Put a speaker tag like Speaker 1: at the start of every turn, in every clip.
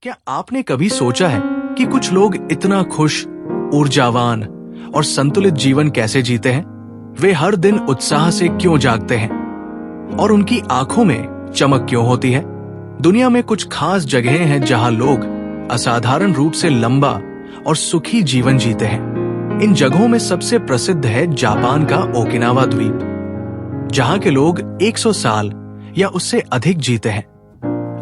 Speaker 1: क्या आपने कभी सोचा है कि कुछ लोग इतना खुश, ऊर्जावान और संतुलित जीवन कैसे जीते हैं? वे हर दिन उत्साह से क्यों जागते हैं और उनकी आंखों में चमक क्यों होती है? दुनिया में कुछ खास जगहें हैं जहां लोग असाधारण रूप से लंबा और सुखी जीवन जीते हैं। इन जगहों में सबसे प्रसिद्ध है जापान का ओकिनावा द्वीप, जहां के लोग 100 साल या उससे अधिक जीते हैं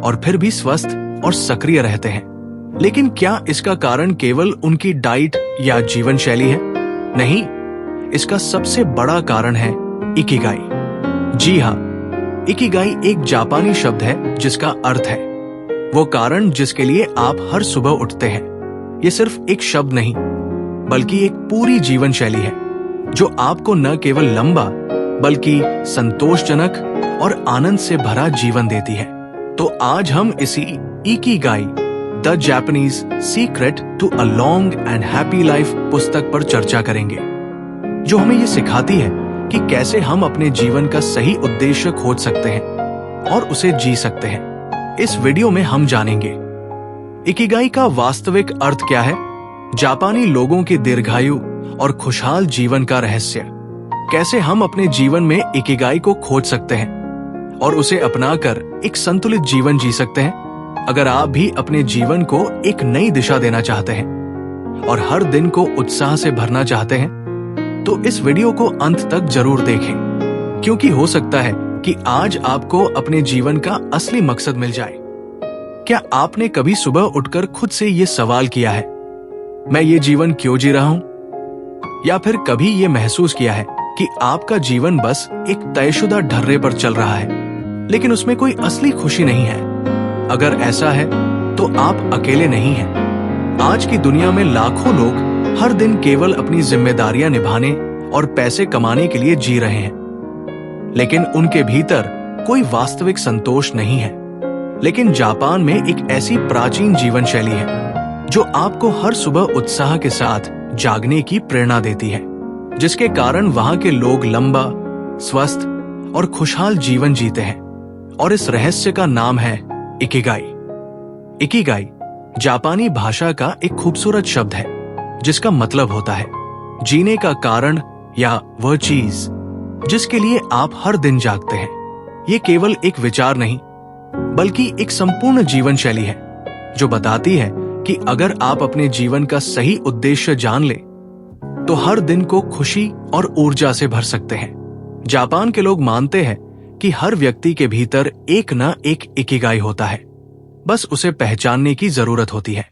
Speaker 1: और फिर भी स्वस्थ और सक्रिय रहते हैं। लेकिन क्या इसका कारण केवल उनकी डाइट या जीवन शैली है? नहीं, इसका सबसे बड़ा कारण है इकिगाई। जी हाँ, इकिगाई एक जापानी शब्द है जिसका अर्थ है वो कारण जिसके लिए आप हर सुबह उठते हैं। ये सिर्फ एक शब्द नहीं, बल्कि एक पूरी जीवन शैली है जो आपको न केवल लंबा बल्कि संतोषजनक और आनंद से भरा जीवन देती है। तो आज हम इसी Ikigai, the Japanese secret to a long and happy life पुस्तक पर चर्चा करेंगे, जो हमें ये सिखाती है कि कैसे हम अपने जीवन का सही उद्देश्य खोज सकते हैं और उसे जी सकते हैं। इस वीडियो में हम जानेंगे इकिगाई का वास्तविक अर्थ क्या है, जापानी लोगों की दीर्घायु और खुशहाल जीवन का रहस्य, कैसे हम अपने जीवन में इकिगाई को खोज सकते हैं और उसे अपनाकर एक संतुलित जीवन जी सकते हैं। अगर आप भी अपने जीवन को एक नई दिशा देना चाहते हैं और हर दिन को उत्साह से भरना चाहते हैं, तो इस वीडियो को अंत तक जरूर देखें, क्योंकि हो सकता है कि आज आपको अपने जीवन का असली मकसद मिल जाए। क्या आपने कभी सुबह उठकर खुद से ये सवाल किया है, मैं ये जीवन क्यों जी रहा हूं? या फिर कभी ये महसूस किया है कि आपका जीवन बस एक तयशुदा ढर्रे पर चल रहा है, लेकिन उसमें कोई असली खुशी नहीं है? अगर ऐसा है तो आप अकेले नहीं हैं। आज की दुनिया में लाखों लोग हर दिन केवल अपनी जिम्मेदारियां निभाने और पैसे कमाने के लिए जी रहे हैं, लेकिन उनके भीतर कोई वास्तविक संतोष नहीं है। लेकिन जापान में एक ऐसी प्राचीन जीवन शैली है जो आपको हर सुबह उत्साह के साथ जागने की प्रेरणा देती है, जिसके कारण वहां के लोग लंबा, स्वस्थ और खुशहाल जीवन जीते हैं। और इस रहस्य का नाम है इकिगाई। इकिगाई जापानी भाषा का एक खूबसूरत शब्द है जिसका मतलब होता है जीने का कारण या वह चीज जिसके लिए आप हर दिन जागते हैं। ये केवल एक विचार नहीं, बल्कि एक संपूर्ण जीवन शैली है जो बताती है कि अगर आप अपने जीवन का सही उद्देश्य जान ले तो हर दिन को खुशी और ऊर्जा से भर सकते हैं। जापान के लोग मानते हैं कि हर व्यक्ति के भीतर एक न एक इकिगाई होता है, बस उसे पहचानने की जरूरत होती है।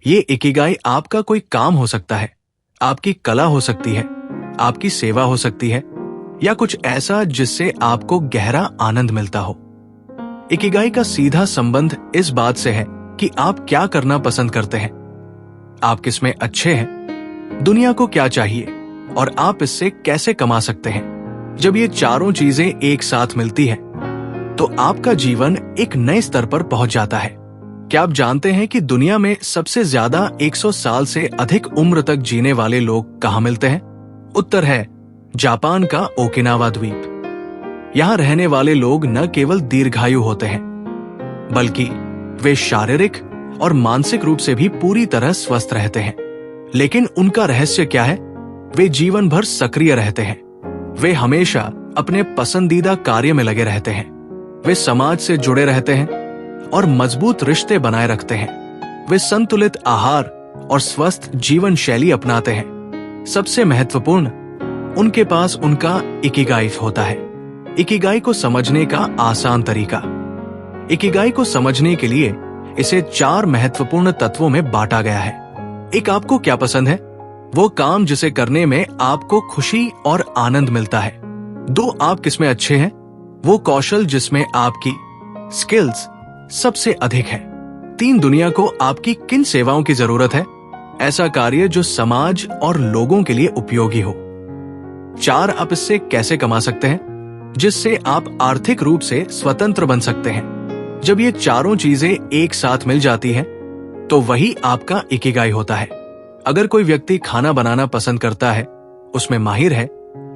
Speaker 1: ये इकिगाई आपका कोई काम हो सकता है, आपकी कला हो सकती है, आपकी सेवा हो सकती है, या कुछ ऐसा जिससे आपको गहरा आनंद मिलता हो। इकिगाई का सीधा संबंध इस बात से है कि आप क्या करना पसंद करते हैं, आप किसमें अच्छे हैं, दुनिया को क्या चाहिए और आप इससे कैसे कमा सकते हैं। जब ये चारों चीजें एक साथ मिलती हैं, तो आपका जीवन एक नए स्तर पर पहुंच जाता है। क्या आप जानते हैं कि दुनिया में सबसे ज्यादा 100 साल से अधिक उम्र तक जीने वाले लोग कहां मिलते हैं? उत्तर है जापान का ओकिनावा द्वीप। यहां रहने वाले लोग न केवल दीर्घायु होते हैं, बल्कि वे शारीरिक और मानसिक रूप से भी पूरी तरह स्वस्थ रहते हैं। लेकिन उनका रहस्य क्या है? वे जीवन भर सक्रिय रहते हैं। वे हमेशा अपने पसंदीदा कार्य में लगे रहते हैं। वे समाज से जुड़े रहते हैं और मजबूत रिश्ते बनाए रखते हैं। वे संतुलित आहार और स्वस्थ जीवन शैली अपनाते हैं। सबसे महत्वपूर्ण, उनके पास उनका इकिगाई होता है। इकिगाई को समझने का आसान तरीका। इकिगाई को समझने के लिए इसे 4 महत्वपूर्ण तत्वों में बांटा गया है। एक, आपको क्या पसंद है, वो काम जिसे करने में आपको खुशी और आनंद मिलता है। 2, आप किसमें अच्छे हैं, वो कौशल जिसमें आपकी स्किल्स सबसे अधिक है। 3, दुनिया को आपकी किन सेवाओं की जरूरत है, ऐसा कार्य जो समाज और लोगों के लिए उपयोगी हो। 4, आप इससे कैसे कमा सकते हैं जिससे आप आर्थिक रूप से स्वतंत्र बन सकते हैं। जब ये चारों चीजें एक साथ मिल जाती हैं, तो वही आपका इकिगाई होता है। अगर कोई व्यक्ति खाना बनाना पसंद करता है, उसमें माहिर है,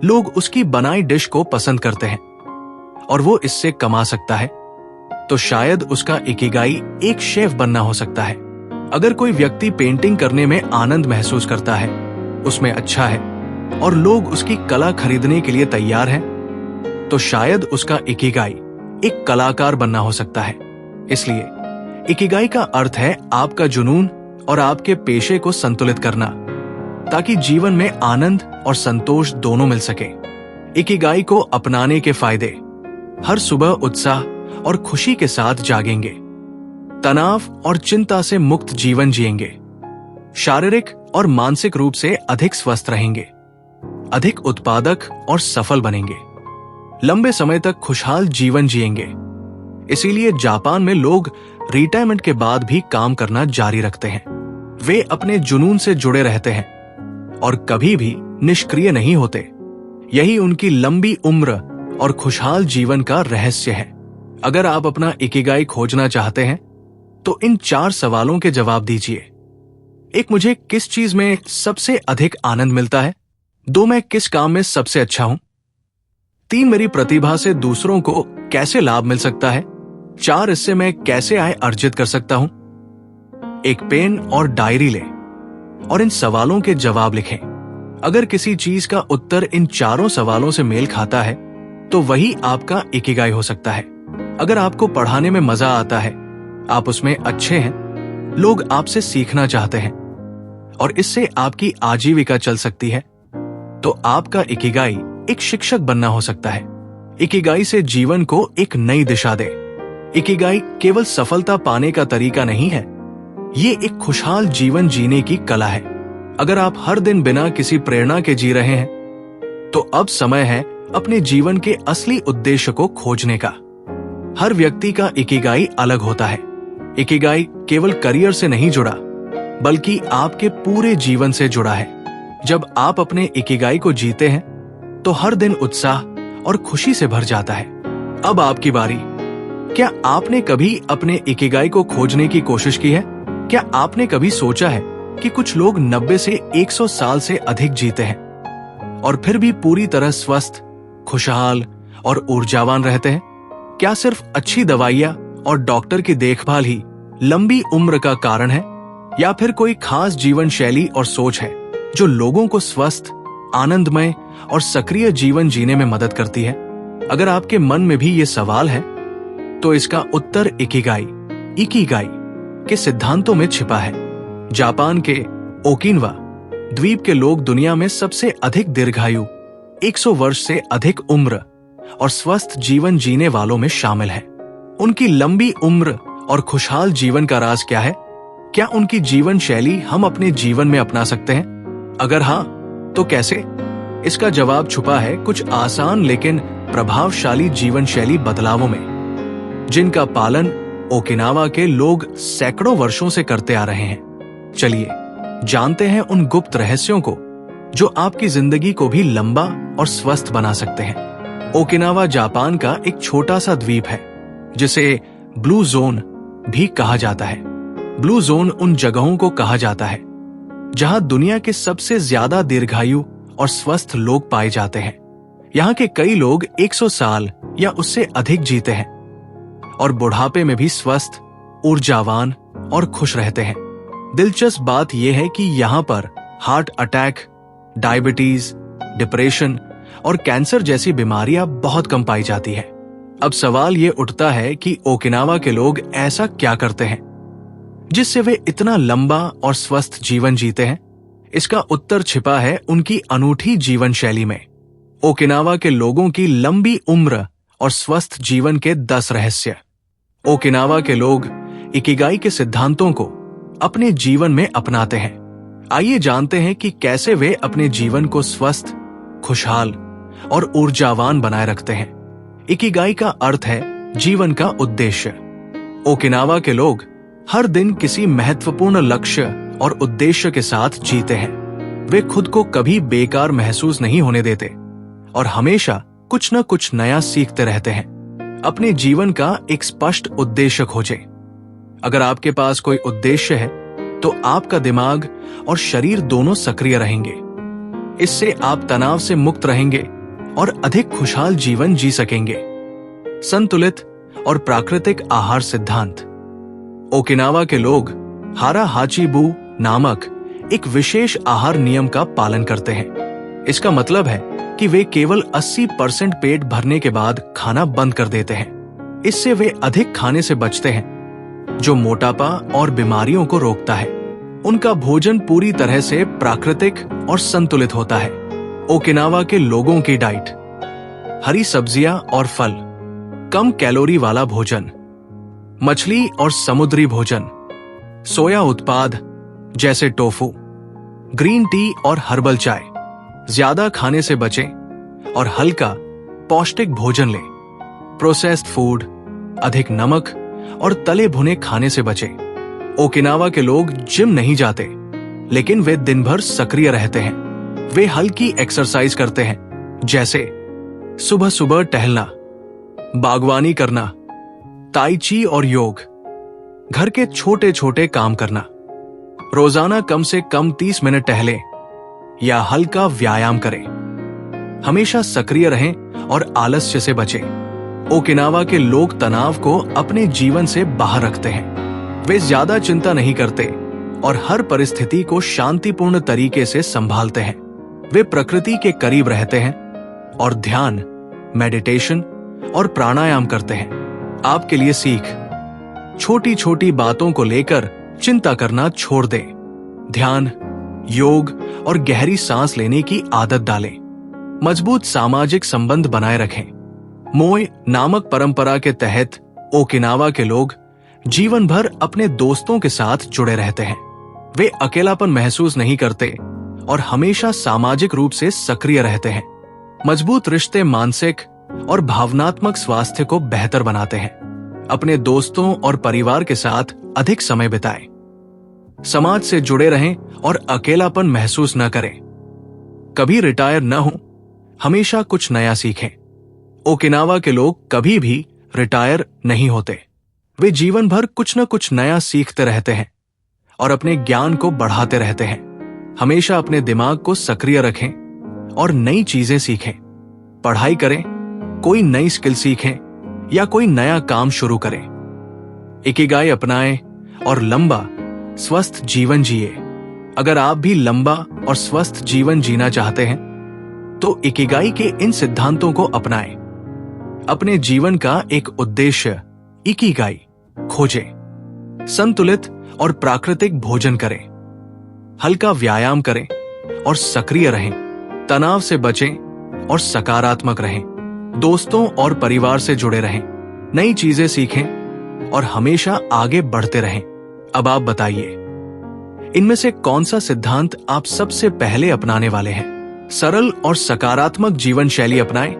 Speaker 1: लोग उसकी बनाई डिश को पसंद करते हैं और वो इससे कमा सकता है। तो शायद उसका इकिगाई एक शेफ बनना हो सकता है। अगर कोई व्यक्ति पेंटिंग करने में आनंद महसूस करता है, उसमें अच्छा है और लोग उसकी कला खरीदने के लिए तैयार हैं, तो शायद उसका इकिगाई एक कलाकार बनना हो सकता है। इसलिए इकिगाई का अर्थ है आपका जुनून और आपके पेशे को संतुलित करना, ताकि जीवन में आनंद और संतोष दोनों मिल सके। इकिगाई को अपनाने के फायदे: हर सुबह उत्साह और खुशी के साथ जागेंगे, तनाव और चिंता से मुक्त जीवन जिएंगे, शारीरिक और मानसिक रूप से अधिक स्वस्थ रहेंगे, अधिक उत्पादक और सफल बनेंगे, लंबे समय तक खुशहाल जीवन जिएंगे। इसीलिए जापान में लोग रिटायरमेंट के बाद भी काम करना जारी रखते हैं। वे अपने जुनून से जुड़े रहते हैं और कभी भी निष्क्रिय नहीं होते। यही उनकी लंबी उम्र और खुशहाल जीवन का रहस्य है। अगर आप अपना इकिगाई खोजना चाहते हैं तो इन 4 सवालों के जवाब दीजिए। 1. मुझे किस चीज में सबसे अधिक आनंद मिलता है? 2. मैं किस काम में सबसे अच्छा हूं? 3. मेरी प्रतिभा से दूसरों को कैसे लाभ मिल सकता है? 4. इससे मैं कैसे आय अर्जित कर सकता हूं? एक पेन और डायरी लें और इन सवालों के जवाब लिखें। अगर किसी चीज का उत्तर इन 4 सवालों से मेल खाता है तो वही आपका इकिगाई हो सकता है। अगर आपको पढ़ाने में मजा आता है, आप उसमें अच्छे हैं, लोग आपसे सीखना चाहते हैं और इससे आपकी आजीविका चल सकती है, तो आपका इकिगाई एक शिक्षक बनना हो सकता है। इकिगाई से जीवन को एक नई दिशा दे। इकिगाई केवल सफलता पाने का तरीका नहीं है, ये एक खुशहाल जीवन जीने की कला है। अगर आप हर दिन बिना किसी प्रेरणा के जी रहे हैं, तो अब समय है अपने जीवन के असली उद्देश्य को खोजने का। हर व्यक्ति का इकिगाई अलग होता है। इकिगाई केवल करियर से नहीं जुड़ा, बल्कि आपके पूरे जीवन से जुड़ा है। जब आप अपने इकिगाई को जीते हैं, तो हर दिन उत्साह और खुशी से भर जाता है। अब आपकी बारी। क्या आपने कभी अपने इकिगाई को खोजने की कोशिश की है? क्या आपने कभी सोचा है कि कुछ लोग 90 से 100 साल से अधिक जीते हैं और फिर भी पूरी तरह स्वस्थ, खुशहाल और ऊर्जावान रहते हैं? क्या सिर्फ अच्छी दवाइयां और डॉक्टर की देखभाल ही लंबी उम्र का कारण है, या फिर कोई खास जीवन शैली और सोच है जो लोगों को स्वस्थ, आनंदमय और सक्रिय जीवन जीने में मदद करती है? अगर आपके मन में भी ये सवाल है, तो इसका उत्तर इकिगाई के सिद्धांतों में छिपा है। जापान के ओकिनावा द्वीप के लोग दुनिया में सबसे अधिक दीर्घायु, 100 वर्ष से अधिक उम्र और स्वस्थ जीवन जीने वालों में शामिल है। उनकी लंबी उम्र और खुशहाल जीवन का राज क्या है? क्या उनकी जीवन शैली हम अपने जीवन में अपना सकते हैं? अगर हाँ, तो कैसे? इसका जवाब छुपा है कुछ आसान लेकिन प्रभावशाली जीवन शैली बदलावों में, जिनका पालन ओकिनावा के लोग सैकड़ों वर्षों से करते आ रहे हैं। चलिए जानते हैं उन गुप्त रहस्यों को जो आपकी जिंदगी को भी लंबा और स्वस्थ बना सकते हैं। ओकिनावा जापान का एक छोटा सा द्वीप है जिसे ब्लू जोन भी कहा जाता है। ब्लू जोन उन जगहों को कहा जाता है जहां दुनिया के सबसे ज्यादा दीर्घायु और स्वस्थ लोग पाए जाते हैं। यहाँ के कई लोग 100 साल या उससे अधिक जीते हैं और बुढ़ापे में भी स्वस्थ, ऊर्जावान और खुश रहते हैं। दिलचस्प बात यह है कि यहाँ पर हार्ट अटैक, डायबिटीज, डिप्रेशन और कैंसर जैसी बीमारियां बहुत कम पाई जाती है। अब सवाल ये उठता है कि ओकिनावा के लोग ऐसा क्या करते हैं जिससे वे इतना लंबा और स्वस्थ जीवन जीते हैं? इसका उत्तर छिपा है उनकी अनूठी जीवन शैली में। ओकिनावा के लोगों की लंबी उम्र और स्वस्थ जीवन के 10 रहस्य। ओकिनावा के लोग इकिगाई के सिद्धांतों को अपने जीवन में अपनाते हैं। आइए जानते हैं कि कैसे वे अपने जीवन को स्वस्थ, खुशहाल और ऊर्जावान बनाए रखते हैं। इकिगाई का अर्थ है जीवन का उद्देश्य। ओकिनावा के लोग हर दिन किसी महत्वपूर्ण लक्ष्य और उद्देश्य के साथ जीते हैं। वे खुद को कभी बेकार महसूस नहीं होने देते और हमेशा कुछ न कुछ नया सीखते रहते हैं। अपने जीवन का एक स्पष्ट उद्देश्य खोजें। अगर आपके पास कोई उद्देश्य है तो आपका दिमाग और शरीर दोनों सक्रिय रहेंगे। इससे आप तनाव से मुक्त रहेंगे और अधिक खुशहाल जीवन जी सकेंगे। संतुलित और प्राकृतिक आहार सिद्धांत। ओकिनावा के लोग हारा हाचीबू नामक एक विशेष आहार नियम का पालन करते हैं। इसका मतलब है कि वे केवल 80% पेट भरने के बाद खाना बंद कर देते हैं। इससे वे अधिक खाने से बचते हैं, जो मोटापा और बीमारियों को रोकता है। उनका भोजन पूरी तरह से प्राकृतिक और संतुलित होता है। ओकिनावा के लोगों की डाइट: हरी सब्जियां और फल, कम कैलोरी वाला भोजन, मछली और समुद्री भोजन, सोया उत्पाद जैसे टोफू, ग्रीन टी और हर्बल चाय। ज्यादा खाने से बचें और हल्का पौष्टिक भोजन लें। प्रोसेस्ड फूड, अधिक नमक और तले भुने खाने से बचें। ओकिनावा के लोग जिम नहीं जाते, लेकिन वे दिन भर सक्रिय रहते हैं। वे हल्की एक्सरसाइज करते हैं, जैसे सुबह सुबह टहलना, बागवानी करना, ताई ची और योग, घर के छोटे छोटे काम करना। रोजाना कम से कम 30 मिनट टहलें या हल्का व्यायाम करें। हमेशा सक्रिय रहें और आलस्य से बचें। ओकिनावा के लोग तनाव को अपने जीवन से बाहर रखते हैं। वे ज्यादा चिंता नहीं करते और हर परिस्थिति को शांतिपूर्ण तरीके से संभालते हैं। वे प्रकृति के करीब रहते हैं और ध्यान, मेडिटेशन और प्राणायाम करते हैं। आपके लिए सीख: छोटी छोटी बातों को लेकर चिंता करना छोड़ दें। ध्यान, योग और गहरी सांस लेने की आदत डालें। मजबूत सामाजिक संबंध बनाए रखें। मोय नामक परंपरा के तहत ओकिनावा के लोग जीवन भर अपने दोस्तों के साथ जुड़े रहते हैं। वे अकेलापन महसूस नहीं करते और हमेशा सामाजिक रूप से सक्रिय रहते हैं। मजबूत रिश्ते मानसिक और भावनात्मक स्वास्थ्य को बेहतर बनाते हैं। अपने दोस्तों और परिवार के साथ अधिक समय बिताएं। समाज से जुड़े रहें और अकेलापन महसूस न करें। कभी रिटायर न हो, हमेशा कुछ नया सीखें। ओकिनावा के लोग कभी भी रिटायर नहीं होते। वे जीवन भर कुछ न कुछ नया सीखते रहते हैं और अपने ज्ञान को बढ़ाते रहते हैं। हमेशा अपने दिमाग को सक्रिय रखें और नई चीजें सीखें। पढ़ाई करें, कोई नई स्किल सीखें या कोई नया काम शुरू करें। इकिगाई अपनाएं और लंबा स्वस्थ जीवन जिए। अगर आप भी लंबा और स्वस्थ जीवन जीना चाहते हैं तो इकिगाई के इन सिद्धांतों को अपनाएं। अपने जीवन का एक उद्देश्य इकिगाई खोजें। संतुलित और प्राकृतिक भोजन करें, हल्का व्यायाम करें और सक्रिय रहें। तनाव से बचें और सकारात्मक रहें। दोस्तों और परिवार से जुड़े रहें। नई चीजें सीखें और हमेशा आगे बढ़ते रहें। अब आप बताइए, इनमें से कौन सा सिद्धांत आप सबसे पहले अपनाने वाले हैं? सरल और सकारात्मक जीवन शैली अपनाएं।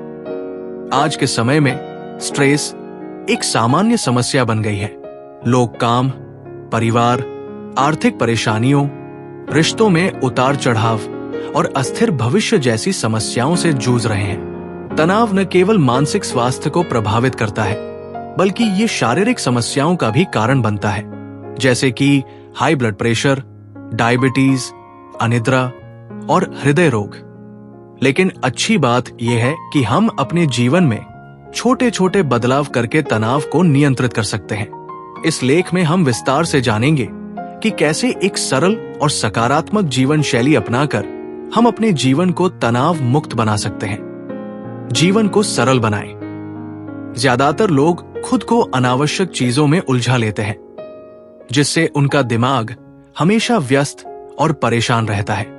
Speaker 1: आज के समय में स्ट्रेस एक सामान्य समस्या बन गई है। लोग काम, परिवार, आर्थिक परेशानियों, रिश्तों में उतार चढ़ाव और अस्थिर भविष्य जैसी समस्याओं से जूझ रहे हैं। तनाव न केवल मानसिक स्वास्थ्य को प्रभावित करता है, बल्कि ये शारीरिक समस्याओं का भी कारण बनता है, जैसे कि हाई ब्लड प्रेशर, डायबिटीज, अनिद्रा और हृदय रोग। लेकिन अच्छी बात यह है कि हम अपने जीवन में छोटे छोटे बदलाव करके तनाव को नियंत्रित कर सकते हैं। इस लेख में हम विस्तार से जानेंगे कि कैसे एक सरल और सकारात्मक जीवन शैली अपनाकर हम अपने जीवन को तनाव मुक्त बना सकते हैं। जीवन को सरल बनाएं। ज्यादातर लोग खुद को अनावश्यक चीजों में उलझा लेते हैं, जिससे उनका दिमाग हमेशा व्यस्त और परेशान रहता है।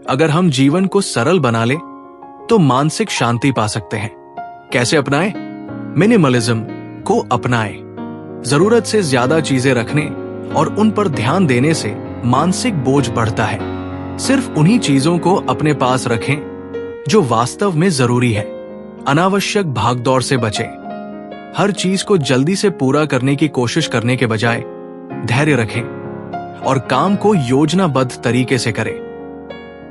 Speaker 1: अगर हम जीवन को सरल बना लें तो मानसिक शांति पा सकते हैं। कैसे अपनाएं? मिनिमलिज्म को अपनाएं। जरूरत से ज्यादा चीजें रखने और उन पर ध्यान देने से मानसिक बोझ बढ़ता है। सिर्फ उन्हीं चीजों को अपने पास रखें जो वास्तव में जरूरी है। अनावश्यक भागदौड़ से बचें। हर चीज को जल्दी से पूरा करने की कोशिश करने के बजाय धैर्य रखें और काम को योजनाबद्ध तरीके से करें।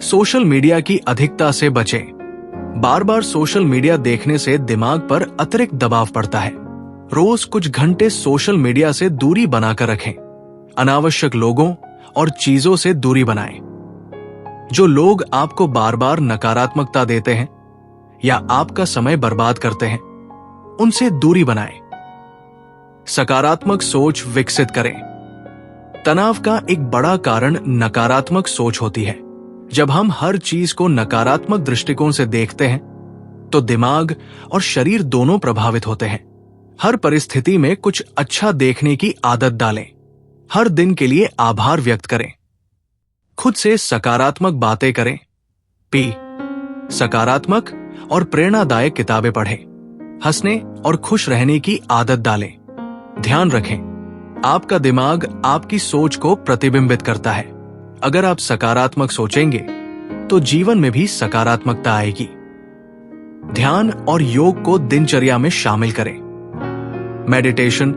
Speaker 1: सोशल मीडिया की अधिकता से बचें। बार बार सोशल मीडिया देखने से दिमाग पर अतिरिक्त दबाव पड़ता है। रोज कुछ घंटे सोशल मीडिया से दूरी बनाकर रखें। अनावश्यक लोगों और चीजों से दूरी बनाएं। जो लोग आपको बार बार नकारात्मकता देते हैं या आपका समय बर्बाद करते हैं, उनसे दूरी बनाएं। सकारात्मक सोच विकसित करें। तनाव का एक बड़ा कारण नकारात्मक सोच होती है। जब हम हर चीज को नकारात्मक दृष्टिकोण से देखते हैं तो दिमाग और शरीर दोनों प्रभावित होते हैं। हर परिस्थिति में कुछ अच्छा देखने की आदत डालें। हर दिन के लिए आभार व्यक्त करें। खुद से सकारात्मक बातें करें। सकारात्मक और प्रेरणादायक किताबें पढ़ें। हंसने और खुश रहने की आदत डालें। ध्यान रखें, आपका दिमाग आपकी सोच को प्रतिबिंबित करता है। अगर आप सकारात्मक सोचेंगे तो जीवन में भी सकारात्मकता आएगी। ध्यान और योग को दिनचर्या में शामिल करें। मेडिटेशन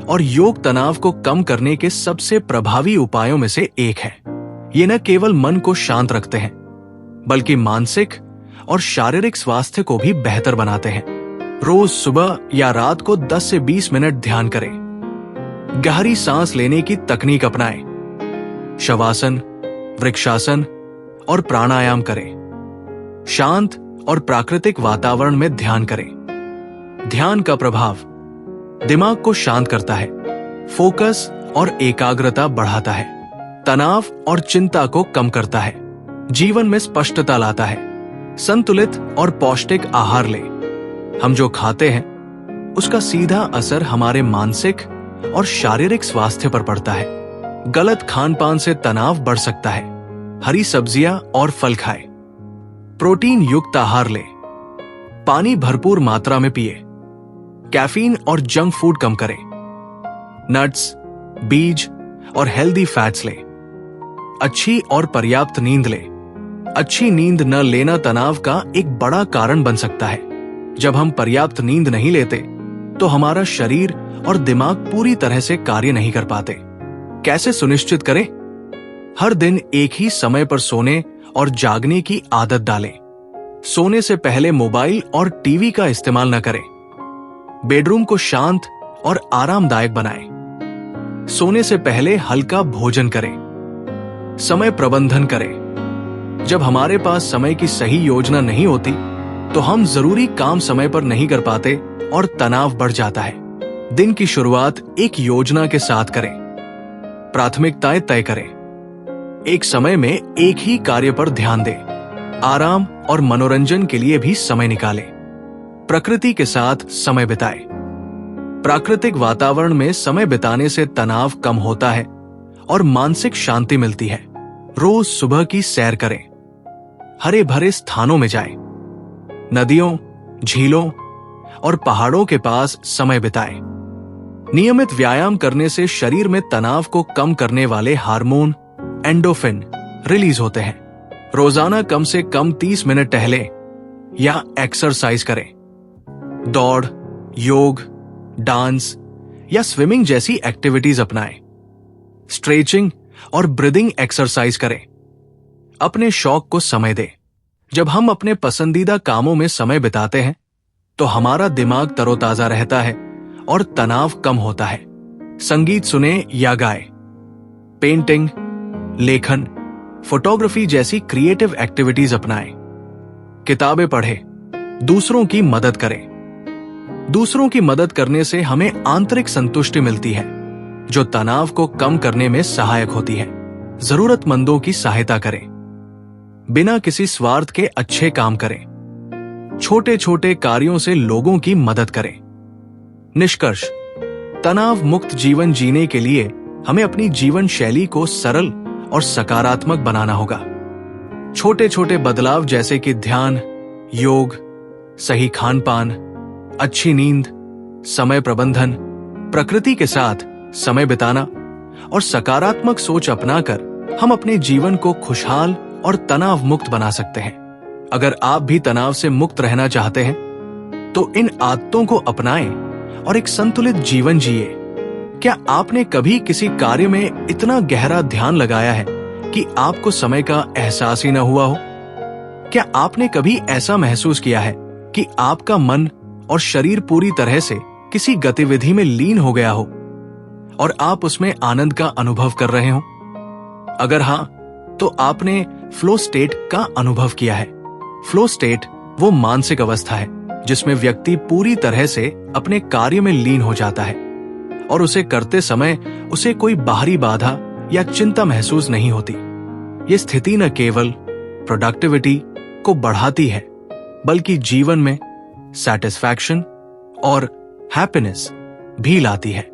Speaker 1: और योग तनाव को कम करने के सबसे प्रभावी उपायों में से एक है। ये न केवल मन को शांत रखते हैं बल्कि मानसिक और शारीरिक स्वास्थ्य को भी बेहतर बनाते हैं। रोज सुबह या रात को 10 से 20 मिनट ध्यान करें। गहरी सांस लेने की तकनीक अपनाएं। शवासन, वृक्षासन और प्राणायाम करें। शांत और प्राकृतिक वातावरण में ध्यान करें। ध्यान का प्रभाव दिमाग को शांत करता है, फोकस और एकाग्रता बढ़ाता है, तनाव और चिंता को कम करता है, जीवन में स्पष्टता लाता है। संतुलित और पौष्टिक आहार लें। हम जो खाते हैं उसका सीधा असर हमारे मानसिक और शारीरिक स्वास्थ्य पर पड़ता है। गलत खान-पान से तनाव बढ़ सकता है। हरी सब्जियां और फल खाएं। प्रोटीन युक्त आहार लें। पानी भरपूर मात्रा में पिए। कैफीन और जंक फूड कम करें। नट्स, बीज और हेल्दी फैट्स लें। अच्छी और पर्याप्त नींद लें। अच्छी नींद न लेना तनाव का एक बड़ा कारण बन सकता है। जब हम पर्याप्त नींद नहीं लेते तो हमारा शरीर और दिमाग पूरी तरह से कार्य नहीं कर पाते। कैसे सुनिश्चित करें? हर दिन एक ही समय पर सोने और जागने की आदत डालें। सोने से पहले मोबाइल और टीवी का इस्तेमाल न करें। बेडरूम को शांत और आरामदायक बनाएं। सोने से पहले हल्का भोजन करें। समय प्रबंधन करें। जब हमारे पास समय की सही योजना नहीं होती तो हम जरूरी काम समय पर नहीं कर पाते और तनाव बढ़ जाता है। दिन की शुरुआत एक योजना के साथ करें। प्राथमिकताएं तय करें। एक समय में एक ही कार्य पर ध्यान दें। आराम और मनोरंजन के लिए भी समय निकालें। प्रकृति के साथ समय बिताएं। प्राकृतिक वातावरण में समय बिताने से तनाव कम होता है और मानसिक शांति मिलती है। रोज सुबह की सैर करें। हरे भरे स्थानों में जाएं। नदियों, झीलों और पहाड़ों के पास समय बिताएं। नियमित व्यायाम करने से शरीर में तनाव को कम करने वाले हार्मोन एंडोफिन रिलीज होते हैं। रोजाना कम से कम 30 मिनट टहलें या एक्सरसाइज करें। दौड़, योग, डांस या स्विमिंग जैसी एक्टिविटीज अपनाएं। स्ट्रेचिंग और ब्रीदिंग एक्सरसाइज करें। अपने शौक को समय दें। जब हम अपने पसंदीदा कामों में समय बिताते हैं तो हमारा दिमाग तरोताजा रहता है और तनाव कम होता है। संगीत सुने या गाएं। पेंटिंग, लेखन, फोटोग्राफी जैसी क्रिएटिव एक्टिविटीज अपनाएं। किताबें पढ़ें। दूसरों की मदद करें। दूसरों की मदद करने से हमें आंतरिक संतुष्टि मिलती है जो तनाव को कम करने में सहायक होती है। जरूरतमंदों की सहायता करें। बिना किसी स्वार्थ के अच्छे काम करें। छोटे छोटे कार्यों से लोगों की मदद करें। निष्कर्ष, तनाव मुक्त जीवन जीने के लिए हमें अपनी जीवन शैली को सरल और सकारात्मक बनाना होगा। छोटे छोटे बदलाव जैसे कि ध्यान, योग, सही खान-पान, अच्छी नींद, समय प्रबंधन, प्रकृति के साथ समय बिताना और सकारात्मक सोच अपनाकर हम अपने जीवन को खुशहाल और तनाव मुक्त बना सकते हैं। अगर आप भी तनाव से मुक्त रहना चाहते हैं तो इन आदतों को अपनाएं और एक संतुलित जीवन जिए। क्या आपने कभी किसी कार्य में इतना गहरा ध्यान लगाया है कि आपको समय का एहसास ही न हुआ हो? क्या आपने कभी ऐसा महसूस किया है कि आपका मन और शरीर पूरी तरह से किसी गतिविधि में लीन हो गया हो और आप उसमें आनंद का अनुभव कर रहे हो? अगर हाँ, तो आपने फ्लो स्टेट का अनुभव किया है। फ्लो स्टेट वो मानसिक अवस्था है जिसमें व्यक्ति पूरी तरह से अपने कार्य में लीन हो जाता है और उसे करते समय उसे कोई बाहरी बाधा या चिंता महसूस नहीं होती। ये स्थिति न केवल प्रोडक्टिविटी को बढ़ाती है बल्कि जीवन में सैटिस्फैक्शन और हैप्पीनेस भी लाती है।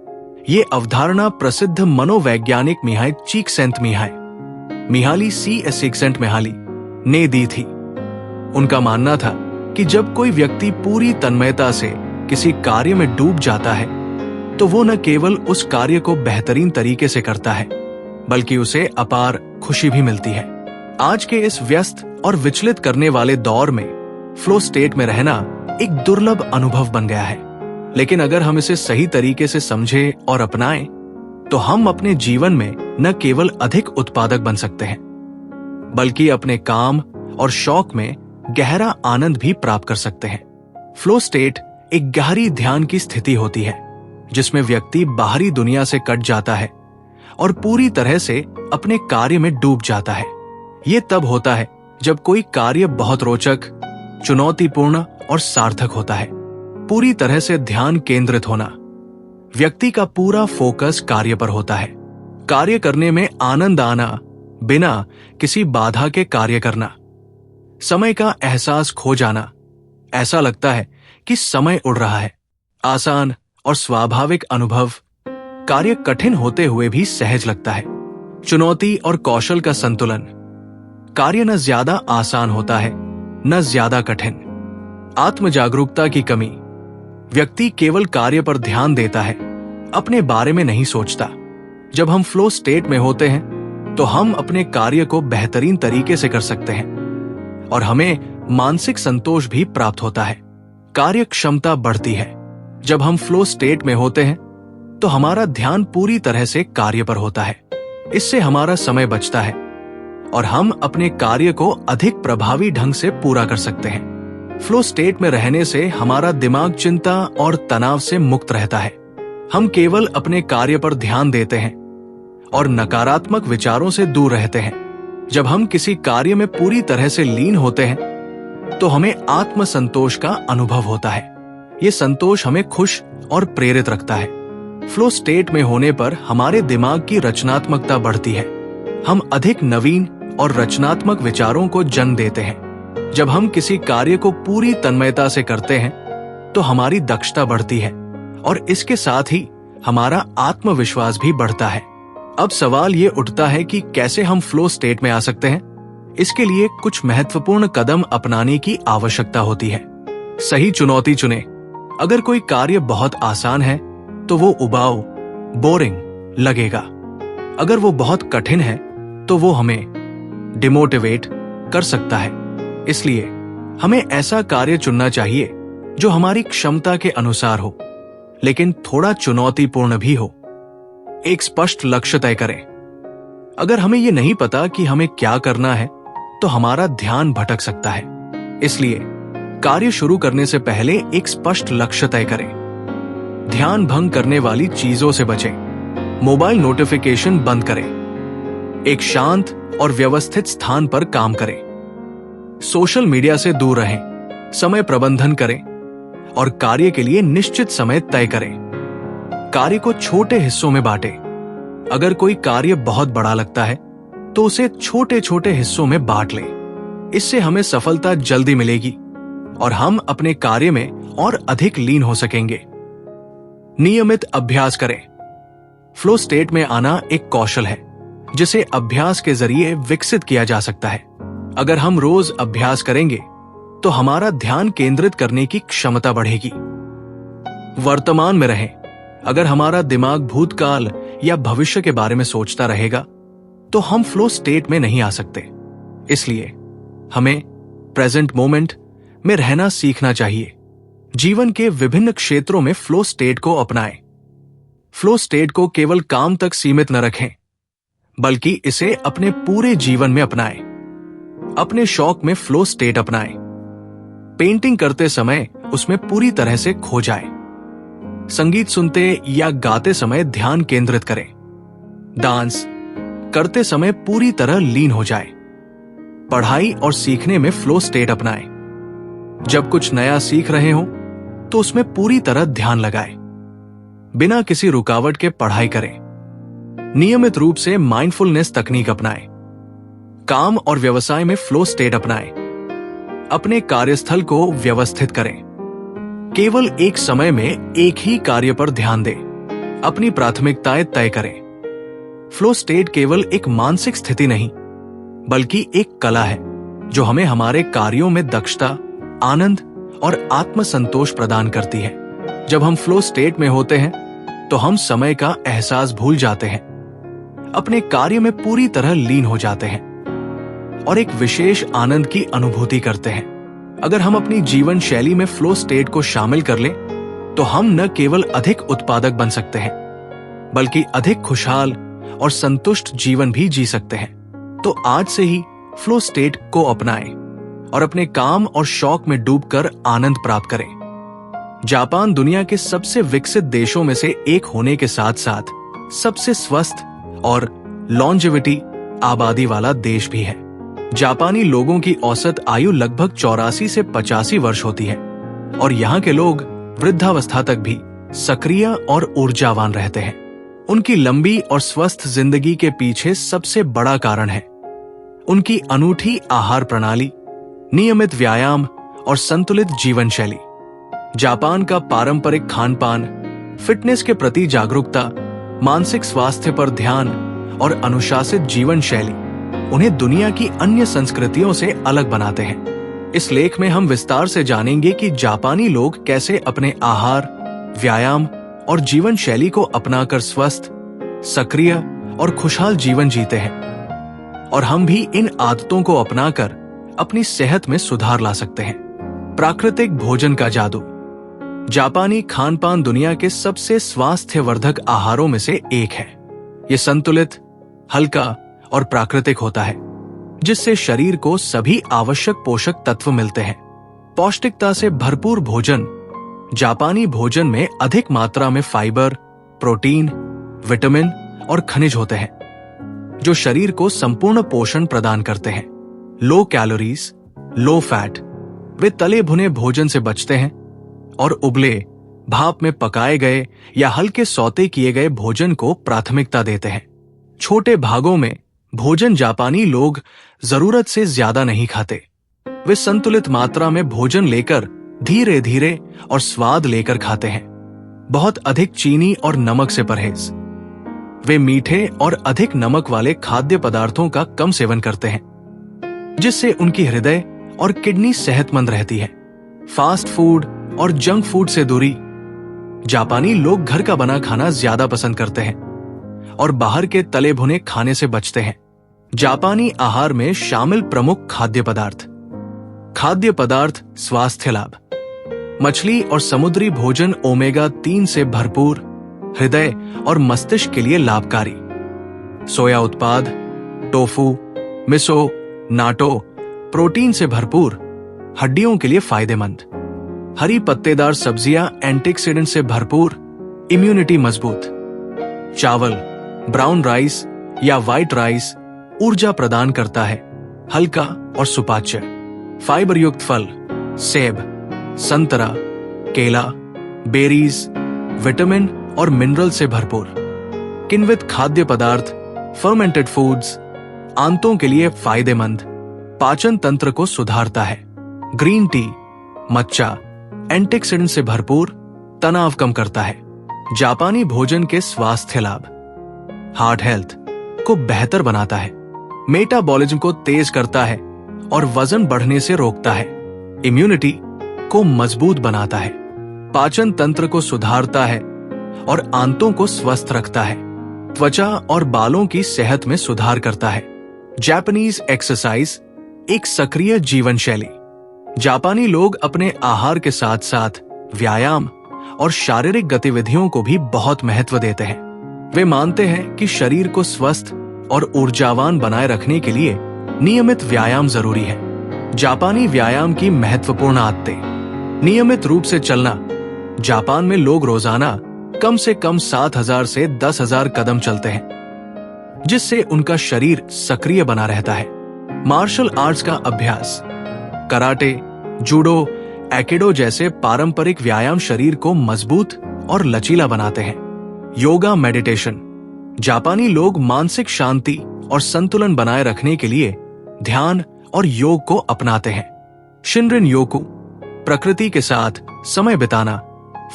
Speaker 1: ये अवधारणा प्रसिद्ध मनोवैज्ञानिक मिहाई मिहाली CSCmihaly ने दी थी। उनका मानना था कि जब कोई व्यक्ति पूरी तन्मयता से किसी कार्य में डूब जाता है तो वो न केवल उस कार्य को बेहतरीन तरीके से करता है बल्कि उसे अपार खुशी भी मिलती है। आज के इस व्यस्त और विचलित करने वाले दौर में फ्लो स्टेट में रहना एक दुर्लभ अनुभव बन गया है, लेकिन अगर हम इसे सही तरीके से समझें और अपनाएं तो हम अपने जीवन में न केवल अधिक उत्पादक बन सकते हैं बल्कि अपने काम और शौक में गहरा आनंद भी प्राप्त कर सकते हैं। फ्लो स्टेट एक गहरी ध्यान की स्थिति होती है जिसमें व्यक्ति बाहरी दुनिया से कट जाता है और पूरी तरह से अपने कार्य में डूब जाता है। ये तब होता है जब कोई कार्य बहुत रोचक, चुनौतीपूर्ण और सार्थक होता है। पूरी तरह से ध्यान केंद्रित होना, व्यक्ति का पूरा फोकस कार्य पर होता है। कार्य करने में आनंद आना, बिना किसी बाधा के कार्य करना, समय का एहसास खो जाना, ऐसा लगता है कि समय उड़ रहा है। आसान और स्वाभाविक अनुभव, कार्य कठिन होते हुए भी सहज लगता है। चुनौती और कौशल का संतुलन, कार्य न ज्यादा आसान होता है न ज्यादा कठिन। आत्म जागरूकता की कमी, व्यक्ति केवल कार्य पर ध्यान देता है, अपने बारे में नहीं सोचता। जब हम फ्लो स्टेट में होते हैं तो हम अपने कार्य को बेहतरीन तरीके से कर सकते हैं और हमें मानसिक संतोष भी प्राप्त होता है। कार्य क्षमता बढ़ती है। जब हम फ्लो स्टेट में होते हैं तो हमारा ध्यान पूरी तरह से कार्य पर होता है। इससे हमारा समय बचता है और हम अपने कार्य को अधिक प्रभावी ढंग से पूरा कर सकते हैं। फ्लो स्टेट में रहने से हमारा दिमाग चिंता और तनाव से मुक्त रहता है। हम केवल अपने कार्य पर ध्यान देते हैं और नकारात्मक विचारों से दूर रहते हैं। जब हम किसी कार्य में पूरी तरह से लीन होते हैं तो हमें आत्म संतोष का अनुभव होता है। ये संतोष हमें खुश और प्रेरित रखता है। फ्लो स्टेट में होने पर हमारे दिमाग की रचनात्मकता बढ़ती है। हम अधिक नवीन और रचनात्मक विचारों को जन्म देते हैं। जब हम किसी कार्य को पूरी तन्मयता से करते हैं तो हमारी दक्षता बढ़ती है और इसके साथ ही हमारा आत्मविश्वास भी बढ़ता है। अब सवाल ये उठता है कि कैसे हम फ्लो स्टेट में आ सकते हैं। इसके लिए कुछ महत्वपूर्ण कदम अपनाने की आवश्यकता होती है। सही चुनौती चुनें। अगर कोई कार्य बहुत आसान है तो वो उबाऊ, बोरिंग लगेगा। अगर वो बहुत कठिन है तो वो हमें डिमोटिवेट कर सकता है। इसलिए हमें ऐसा कार्य चुनना चाहिए जो हमारी क्षमता के अनुसार हो, लेकिन थोड़ा चुनौतीपूर्ण भी हो। एक स्पष्ट लक्ष्य तय करें। अगर हमें ये नहीं पता कि हमें क्या करना है तो हमारा ध्यान भटक सकता है। इसलिए कार्य शुरू करने से पहले एक स्पष्ट लक्ष्य तय करें। ध्यान भंग करने वाली चीजों से बचें। मोबाइल नोटिफिकेशन बंद करें। एक शांत और व्यवस्थित स्थान पर काम करें। सोशल मीडिया से दूर रहें। समय प्रबंधन करें और कार्य के लिए निश्चित समय तय करें। कार्य को छोटे हिस्सों में बांटें। अगर कोई कार्य बहुत बड़ा लगता है तो उसे छोटे छोटे हिस्सों में बांट लें। इससे हमें सफलता जल्दी मिलेगी और हम अपने कार्य में और अधिक लीन हो सकेंगे। नियमित अभ्यास करें। फ्लो स्टेट में आना एक कौशल है जिसे अभ्यास के जरिए विकसित किया जा सकता है। अगर हम रोज अभ्यास करेंगे तो हमारा ध्यान केंद्रित करने की क्षमता बढ़ेगी। वर्तमान में रहें। अगर हमारा दिमाग भूतकाल या भविष्य के बारे में सोचता रहेगा तो हम फ्लो स्टेट में नहीं आ सकते। इसलिए हमें प्रेजेंट मोमेंट में रहना सीखना चाहिए। जीवन के विभिन्न क्षेत्रों में फ्लो स्टेट को अपनाएं। फ्लो स्टेट को केवल काम तक सीमित न रखें, बल्कि इसे अपने पूरे जीवन में अपनाएं। अपने शौक में फ्लो स्टेट अपनाएं। पेंटिंग करते समय उसमें पूरी तरह से खो जाएं। संगीत सुनते या गाते समय ध्यान केंद्रित करें। डांस करते समय पूरी तरह लीन हो जाएं। पढ़ाई और सीखने में फ्लो स्टेट अपनाएं। जब कुछ नया सीख रहे हो तो उसमें पूरी तरह ध्यान लगाएं। बिना किसी रुकावट के पढ़ाई करें, नियमित रूप से माइंडफुलनेस तकनीक अपनाएं, काम और व्यवसाय में फ्लो स्टेट अपनाएं, अपने कार्यस्थल को व्यवस्थित करें, केवल एक समय में एक ही कार्य पर ध्यान दें, अपनी प्राथमिकताएं तय करें। फ्लो स्टेट केवल एक मानसिक स्थिति नहीं, बल्कि एक कला है जो हमें हमारे कार्यों में दक्षता, आनंद और आत्मसंतोष प्रदान करती है। जब हम फ्लो स्टेट में होते हैं तो हम समय का एहसास भूल जाते हैं, अपने कार्य में पूरी तरह लीन हो जाते हैं और एक विशेष आनंद की अनुभूति करते हैं। अगर हम अपनी जीवन शैली में फ्लो स्टेट को शामिल कर लें तो हम न केवल अधिक उत्पादक बन सकते हैं, बल्कि अधिक खुशहाल और संतुष्ट जीवन भी जी सकते हैं। तो आज से ही फ्लो स्टेट को अपनाएं और अपने काम और शौक में डूबकर आनंद प्राप्त करें। जापान दुनिया के सबसे विकसित देशों में से एक होने के साथ साथ सबसे स्वस्थ और लॉन्जेविटी आबादी वाला देश भी है। जापानी लोगों की औसत आयु लगभग 84 से 85 वर्ष होती है और यहाँ के लोग वृद्धावस्था तक भी सक्रिय और ऊर्जावान रहते हैं। उनकी लंबी और स्वस्थ जिंदगी के पीछे सबसे बड़ा कारण है उनकी अनूठी आहार प्रणाली, नियमित व्यायाम और संतुलित जीवन शैली। जापान का पारंपरिक खान-पान, फिटनेस के प्रति जागरूकता, मानसिक स्वास्थ्य पर ध्यान और अनुशासित जीवन शैली उन्हें दुनिया की अन्य संस्कृतियों से अलग बनाते हैं। इस लेख में हम विस्तार से जानेंगे कि जापानी लोग कैसे अपने आहार, व्यायाम और जीवन शैली को अपनाकर स्वस्थ, सक्रिय और खुशहाल जीवन जीते हैं और हम भी इन आदतों को अपनाकर अपनी सेहत में सुधार ला सकते हैं। प्राकृतिक भोजन का जादू। जापानी खान-पान दुनिया के सबसे स्वास्थ्यवर्धक आहारों में से एक है। ये संतुलित, हल्का और प्राकृतिक होता है, जिससे शरीर को सभी आवश्यक पोषक तत्व मिलते हैं। पौष्टिकता से भरपूर भोजन। जापानी भोजन में अधिक मात्रा में फाइबर, प्रोटीन, विटामिन और खनिज होते हैं, जो शरीर को संपूर्ण पोषण प्रदान करते हैं। Low calories, low fat. वे तले भुने भोजन से बचते हैं और उबले, भाप में पकाए गए या हल्के सौते किए गए भोजन को प्राथमिकता देते हैं। छोटे भागों में भोजन। जापानी लोग जरूरत से ज्यादा नहीं खाते। वे संतुलित मात्रा में भोजन लेकर धीरे धीरे और स्वाद लेकर खाते हैं। बहुत अधिक चीनी और नमक से परहेज। वे मीठे और अधिक नमक वाले खाद्य पदार्थों का कम सेवन करते हैं, जिससे उनकी हृदय और किडनी सेहतमंद रहती है। फास्ट फूड और जंक फूड से दूरी। जापानी लोग घर का बना खाना ज्यादा पसंद करते हैं और बाहर के तले भुने खाने से बचते हैं। जापानी आहार में शामिल प्रमुख खाद्य पदार्थ। खाद्य पदार्थ स्वास्थ्य लाभ। मछली और समुद्री भोजन ओमेगा 3 से भरपूर, हृदय और मस्तिष्क के लिए लाभकारी। सोया उत्पाद, टोफू, मिसो, नाटो प्रोटीन से भरपूर, हड्डियों के लिए फायदेमंद। हरी पत्तेदार सब्जियां एंटीऑक्सीडेंट से भरपूर, इम्यूनिटी मजबूत। चावल, ब्राउन राइस या व्हाइट राइस ऊर्जा प्रदान करता है, हल्का और सुपाच्य। फाइबर युक्त फल, सेब, संतरा, केला, बेरीज, विटामिन और मिनरल से भरपूर। किण्वित खाद्य पदार्थ, फर्मेंटेड फूड्स, आंतों के लिए फायदेमंद, पाचन तंत्र को सुधारता है। ग्रीन टी, मच्चा एंटीऑक्सीडेंट से भरपूर, तनाव कम करता है। जापानी भोजन के स्वास्थ्य लाभ। हार्ट हेल्थ को बेहतर बनाता है, मेटाबॉलिज्म को तेज करता है और वजन बढ़ने से रोकता है। इम्यूनिटी को मजबूत बनाता है, पाचन तंत्र को सुधारता है और आंतों को स्वस्थ रखता है। त्वचा और बालों की सेहत में सुधार करता है। जापानीज एक्सरसाइज एक सक्रिय जीवन शैली। जापानी लोग अपने आहार के साथ साथ व्यायाम और शारीरिक गतिविधियों को भी बहुत महत्व देते हैं। वे मानते हैं कि शरीर को स्वस्थ और ऊर्जावान बनाए रखने के लिए नियमित व्यायाम जरूरी है। जापानी व्यायाम की महत्वपूर्ण आदतें। नियमित रूप से चलना। जापान में लोग रोजाना कम से कम 7,000 से 10,000 कदम चलते हैं, जिससे उनका शरीर सक्रिय बना रहता है। मार्शल आर्ट्स का अभ्यास। कराटे, जूडो, एकेडो जैसे पारंपरिक व्यायाम शरीर को मजबूत और लचीला बनाते हैं। योगा मेडिटेशन। जापानी लोग मानसिक शांति और संतुलन बनाए रखने के लिए ध्यान और योग को अपनाते हैं। शिनरिन योकु, प्रकृति के साथ समय बिताना,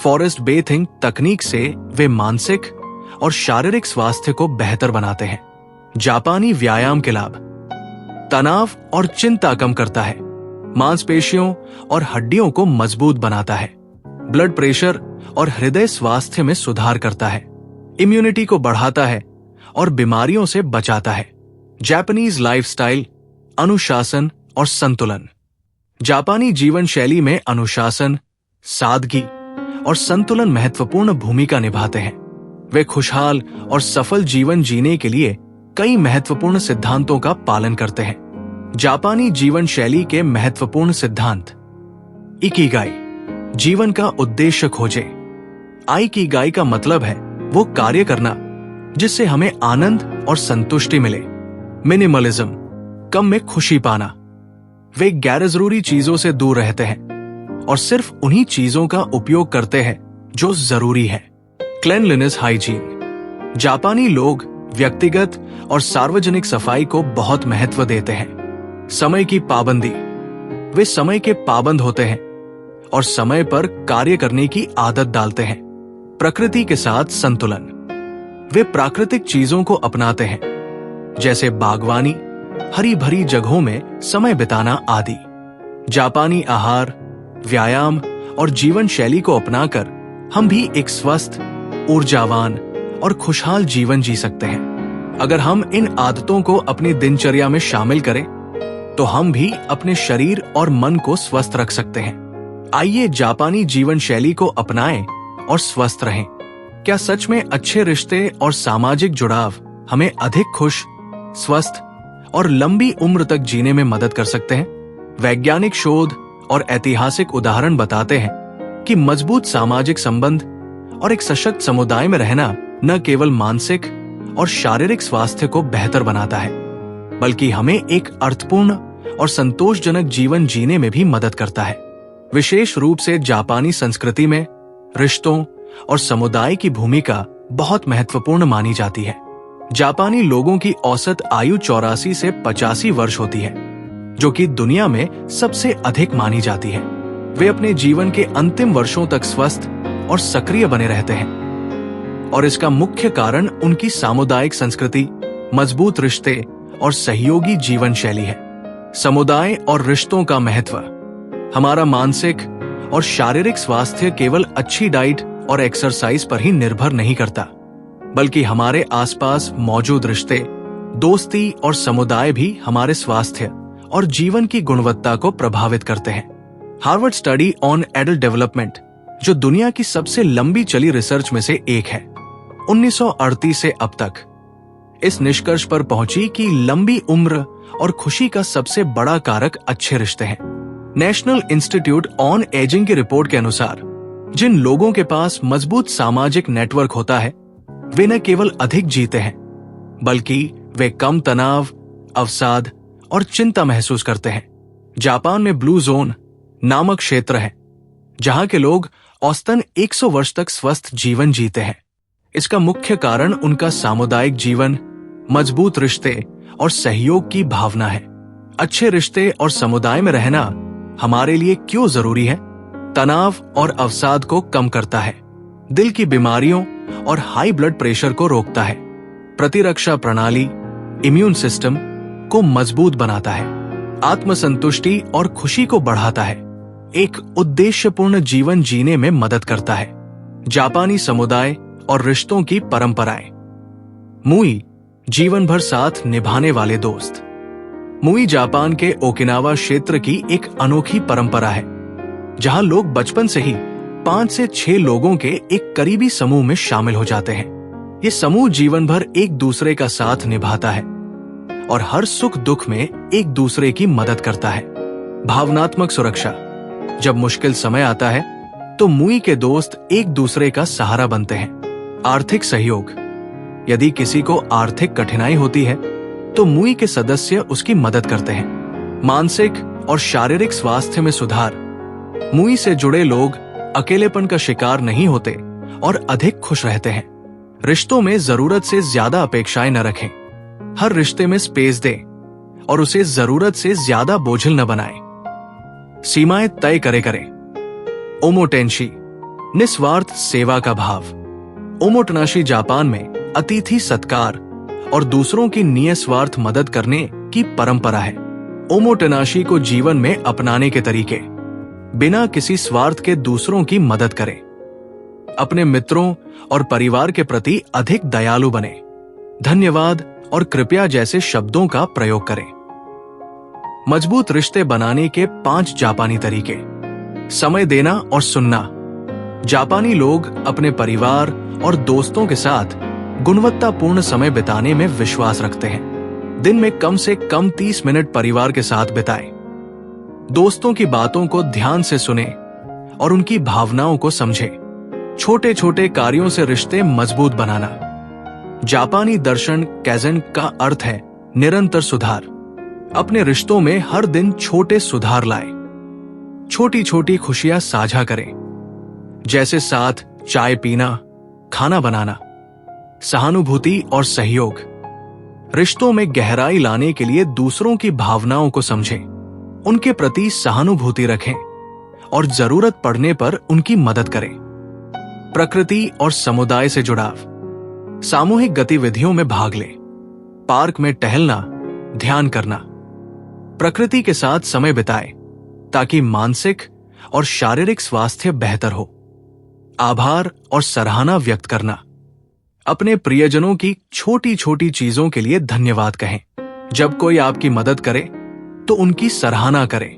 Speaker 1: फॉरेस्ट बेथिंग तकनीक से वे मानसिक और शारीरिक स्वास्थ्य को बेहतर बनाते हैं। जापानी व्यायाम के लाभ। तनाव और चिंता कम करता है, मांसपेशियों और हड्डियों को मजबूत बनाता है, ब्लड प्रेशर और हृदय स्वास्थ्य में सुधार करता है, इम्यूनिटी को बढ़ाता है और बीमारियों से बचाता है। जापानीज लाइफस्टाइल, अनुशासन और संतुलन। जापानी जीवन शैली में अनुशासन, सादगी और संतुलन महत्वपूर्ण भूमिका निभाते हैं। वे खुशहाल और सफल जीवन जीने के लिए कई महत्वपूर्ण सिद्धांतों का पालन करते हैं। जापानी जीवन शैली के महत्वपूर्ण सिद्धांत। इकिगाई, जीवन का उद्देश्य खोजे। आइकिगाई का मतलब है वो कार्य करना जिससे हमें आनंद और संतुष्टि मिले। मिनिमलिज्म, कम में खुशी पाना। वे गैरजरूरी चीजों से दूर रहते हैं और सिर्फ उन्हीं चीजों का उपयोग करते हैं जो जरूरी है। Cleanliness hygiene. जापानी लोग व्यक्तिगत और सार्वजनिक सफाई को बहुत महत्व देते हैं। समय की पाबंदी। वे समय के पाबंद होते हैं और समय पर कार्य करने की आदत डालते हैं। प्रकृति के साथ संतुलन। वे प्राकृतिक चीजों को अपनाते हैं, जैसे बागवानी, हरी भरी जगहों में समय बिताना आदि। जापानी आहार, व्यायाम और जीवन शैली को अपनाकर हम भी एक स्वस्थ, ऊर्जावान और खुशहाल जीवन जी सकते हैं। अगर हम इन आदतों को अपनी दिनचर्या में शामिल करें तो हम भी अपने शरीर और मन को स्वस्थ रख सकते हैं। आइए जापानी जीवन शैली को अपनाएं और स्वस्थ रहें। क्या सच में अच्छे रिश्ते और सामाजिक जुड़ाव हमें अधिक खुश, स्वस्थ और लंबी उम्र तक जीने में मदद कर सकते हैं? वैज्ञानिक शोध और ऐतिहासिक उदाहरण बताते हैं कि मजबूत सामाजिक संबंध और एक सशक्त समुदाय में रहना न केवल मानसिक और शारीरिक स्वास्थ्य को बेहतर बनाता है, बल्कि हमें एक अर्थपूर्ण और संतोषजनक जीवन जीने में भी मदद करता है। विशेष रूप से जापानी संस्कृति में रिश्तों और समुदाय की भूमिका बहुत महत्वपूर्ण मानी जाती है। जापानी लोगों की औसत आयु 84 से 85 वर्ष होती है, जो कि दुनिया में सबसे अधिक मानी जाती है। वे अपने जीवन के अंतिम वर्षों तक स्वस्थ और सक्रिय बने रहते हैं और इसका मुख्य कारण उनकी सामुदायिक संस्कृति, मजबूत रिश्ते और सहयोगी जीवन शैली है। समुदाय और रिश्तों का महत्व। हमारा मानसिक और शारीरिक स्वास्थ्य केवल अच्छी डाइट और एक्सरसाइज पर ही निर्भर नहीं करता, बल्कि हमारे आसपास मौजूद रिश्ते, दोस्ती और समुदाय भी हमारे स्वास्थ्य और जीवन की गुणवत्ता को प्रभावित करते हैं। Harvard study on adult development, जो दुनिया की सबसे लंबी चली रिसर्च में से एक है, 1938 से अब तक इस निष्कर्ष पर पहुंची कि लंबी उम्र और खुशी का सबसे बड़ा कारक अच्छे रिश्ते हैं। नेशनल इंस्टीट्यूट ऑन एजिंग की रिपोर्ट के अनुसार जिन लोगों के पास मजबूत सामाजिक नेटवर्क होता है, वे न केवल अधिक जीते हैं, बल्कि वे कम तनाव, अवसाद और चिंता महसूस करते हैं। जापान में ब्लू जोन नामक क्षेत्र है, जहां के लोग औसतन 100 वर्ष तक स्वस्थ जीवन जीते हैं। इसका मुख्य कारण उनका सामुदायिक जीवन, मजबूत रिश्ते और सहयोग की भावना है। अच्छे रिश्ते और समुदाय में रहना हमारे लिए क्यों जरूरी है? तनाव और अवसाद को कम करता है, दिल की बीमारियों और हाई ब्लड प्रेशर को रोकता है, प्रतिरक्षा प्रणाली, इम्यून सिस्टम को मजबूत बनाता है, आत्मसंतुष्टि और खुशी को बढ़ाता है, एक उद्देश्यपूर्ण जीवन जीने में मदद करता है। जापानी समुदाय और रिश्तों की परंपराएं। मुई, जीवन भर साथ निभाने वाले दोस्त। मुई जापान के ओकिनावा क्षेत्र की एक अनोखी परंपरा है, जहां लोग बचपन से ही 5 से 6 लोगों के एक करीबी समूह में शामिल हो जाते हैं। ये समूह जीवन भर एक दूसरे का साथ निभाता है और हर सुख दुख में एक दूसरे की मदद करता है। भावनात्मक सुरक्षा। जब मुश्किल समय आता है तो मुई के दोस्त एक दूसरे का सहारा बनते हैं। आर्थिक सहयोग। यदि किसी को आर्थिक कठिनाई होती है तो मुई के सदस्य उसकी मदद करते हैं। मानसिक और शारीरिक स्वास्थ्य में सुधार। मुई से जुड़े लोग अकेलेपन का शिकार नहीं होते और अधिक खुश रहते हैं। रिश्तों में जरूरत से ज्यादा अपेक्षाएं न रखें। हर रिश्ते में स्पेस दें और उसे जरूरत से ज्यादा बोझिल न बनाएं। सीमाएं तय करें। ओमोटेंशी, निस्वार्थ सेवा का भाव। ओमोटेनाशी जापान में अतिथि सत्कार और दूसरों की निस्वार्थ मदद करने की परंपरा है। ओमोटेनाशी को जीवन में अपनाने के तरीके: बिना किसी स्वार्थ के दूसरों की मदद करें। अपने मित्रों और परिवार के प्रति अधिक दयालु बने। धन्यवाद और कृपया जैसे शब्दों का प्रयोग करें। मजबूत रिश्ते बनाने के 5 जापानी तरीके: समय देना और सुनना। जापानी लोग अपने परिवार और दोस्तों के साथ गुणवत्तापूर्ण समय बिताने में विश्वास रखते हैं। दिन में कम से कम 30 मिनट परिवार के साथ बिताएं। दोस्तों की बातों को ध्यान से सुनें और उनकी भावनाओं को समझें। छोटे छोटे कार्यों से रिश्ते मजबूत बनाना। जापानी दर्शन कैज़न का अर्थ है निरंतर सुधार। अपने रिश्तों में हर दिन छोटे सुधार लाएं। छोटी छोटी खुशियां साझा करें, जैसे साथ चाय पीना, खाना बनाना। सहानुभूति और सहयोग। रिश्तों में गहराई लाने के लिए दूसरों की भावनाओं को समझें, उनके प्रति सहानुभूति रखें और जरूरत पड़ने पर उनकी मदद करें। प्रकृति और समुदाय से जुड़ाव। सामूहिक गतिविधियों में भाग लें। पार्क में टहलना, ध्यान करना। प्रकृति के साथ समय बिताएं ताकि मानसिक और शारीरिक स्वास्थ्य बेहतर हो। आभार और सराहना व्यक्त करना। अपने प्रियजनों की छोटी छोटी चीजों के लिए धन्यवाद कहें। जब कोई आपकी मदद करे तो उनकी सराहना करें।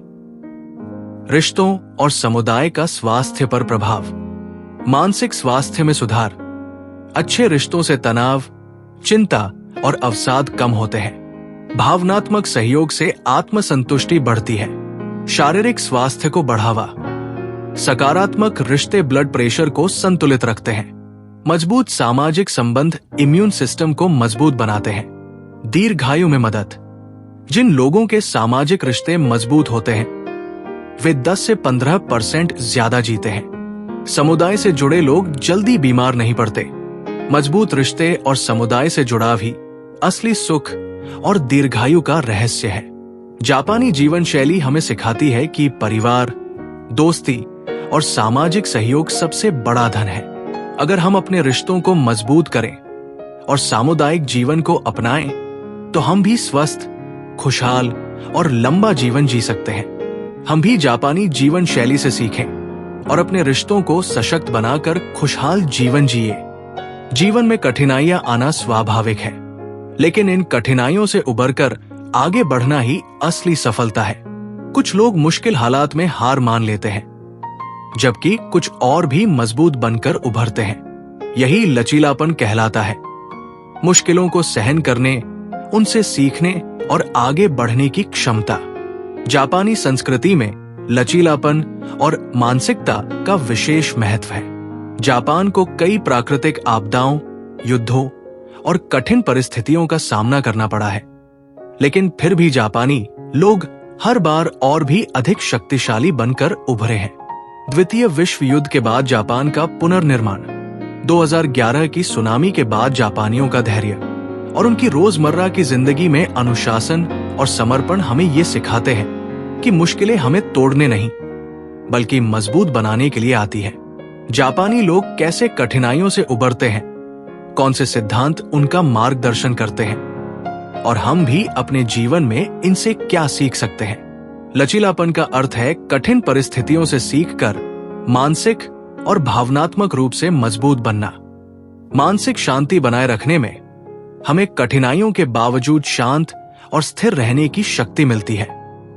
Speaker 1: रिश्तों और समुदाय का स्वास्थ्य पर प्रभाव। मानसिक स्वास्थ्य में सुधार। अच्छे रिश्तों से तनाव, चिंता और अवसाद कम होते हैं। भावनात्मक सहयोग से आत्मसंतुष्टि बढ़ती है। शारीरिक स्वास्थ्य को बढ़ावा। सकारात्मक रिश्ते ब्लड प्रेशर को संतुलित रखते हैं। मजबूत सामाजिक संबंध इम्यून सिस्टम को मजबूत बनाते हैं। दीर्घायु में मदद। जिन लोगों के सामाजिक रिश्ते मजबूत होते हैं वे 10 से 15% ज्यादा जीते हैं। समुदाय से जुड़े लोग जल्दी बीमार नहीं पड़ते। मजबूत रिश्ते और समुदाय से जुड़ाव ही असली सुख और दीर्घायु का रहस्य है। जापानी जीवन शैली हमें सिखाती है कि परिवार, दोस्ती और सामाजिक सहयोग सबसे बड़ा धन है। अगर हम अपने रिश्तों को मजबूत करें और सामुदायिक जीवन को अपनाएं, तो हम भी स्वस्थ, खुशहाल और लंबा जीवन जी सकते हैं। हम भी जापानी जीवन शैली से सीखें और अपने रिश्तों को सशक्त बनाकर खुशहाल जीवन जिए। जीवन में कठिनाइयां आना स्वाभाविक है, लेकिन इन कठिनाइयों से उबरकर आगे बढ़ना ही असली सफलता है। कुछ लोग मुश्किल हालात में हार मान लेते हैं, जबकि कुछ और भी मजबूत बनकर उभरते हैं। यही लचीलापन कहलाता है। मुश्किलों को सहन करने, उनसे सीखने और आगे बढ़ने की क्षमता। जापानी संस्कृति में लचीलापन और मानसिकता का विशेष महत्व है। जापान को कई प्राकृतिक आपदाओं, युद्धों और कठिन परिस्थितियों का सामना करना पड़ा है, लेकिन फिर भी जापानी लोग हर बार और भी अधिक शक्तिशाली बनकर उभरे हैं। द्वितीय विश्व युद्ध के बाद जापान का पुनर्निर्माण, 2011 की सुनामी के बाद जापानियों का धैर्य और उनकी रोजमर्रा की जिंदगी में अनुशासन और समर्पण हमें ये सिखाते हैं कि मुश्किलें हमें तोड़ने नहीं, बल्कि मजबूत बनाने के लिए आती है। जापानी लोग कैसे कठिनाइयों से उबरते हैं, कौन से सिद्धांत उनका मार्गदर्शन करते हैं, और हम भी अपने जीवन में इनसे क्या सीख सकते हैं। लचीलापन का अर्थ है कठिन परिस्थितियों से सीखकर मानसिक और भावनात्मक रूप से मजबूत बनना। मानसिक शांति बनाए रखने में हमें कठिनाइयों के बावजूद शांत और स्थिर रहने की शक्ति मिलती है।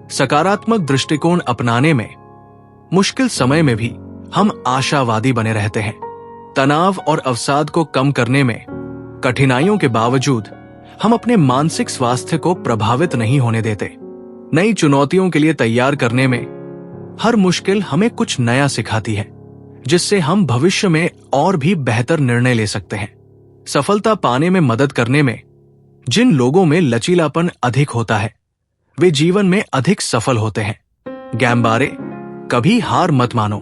Speaker 1: सकारात्मक दृष्टिकोण अपनाने में मुश्किल समय में भी हम आशावादी बने रहते हैं। तनाव और अवसाद को कम करने में कठिनाइयों के बावजूद हम अपने मानसिक स्वास्थ्य को प्रभावित नहीं होने देते। नई चुनौतियों के लिए तैयार करने में हर मुश्किल हमें कुछ नया सिखाती है, जिससे हम भविष्य में और भी बेहतर निर्णय ले सकते हैं। सफलता पाने में मदद करने में जिन लोगों में लचीलापन अधिक होता है वे जीवन में अधिक सफल होते हैं। गैम्बारे, कभी हार मत मानो।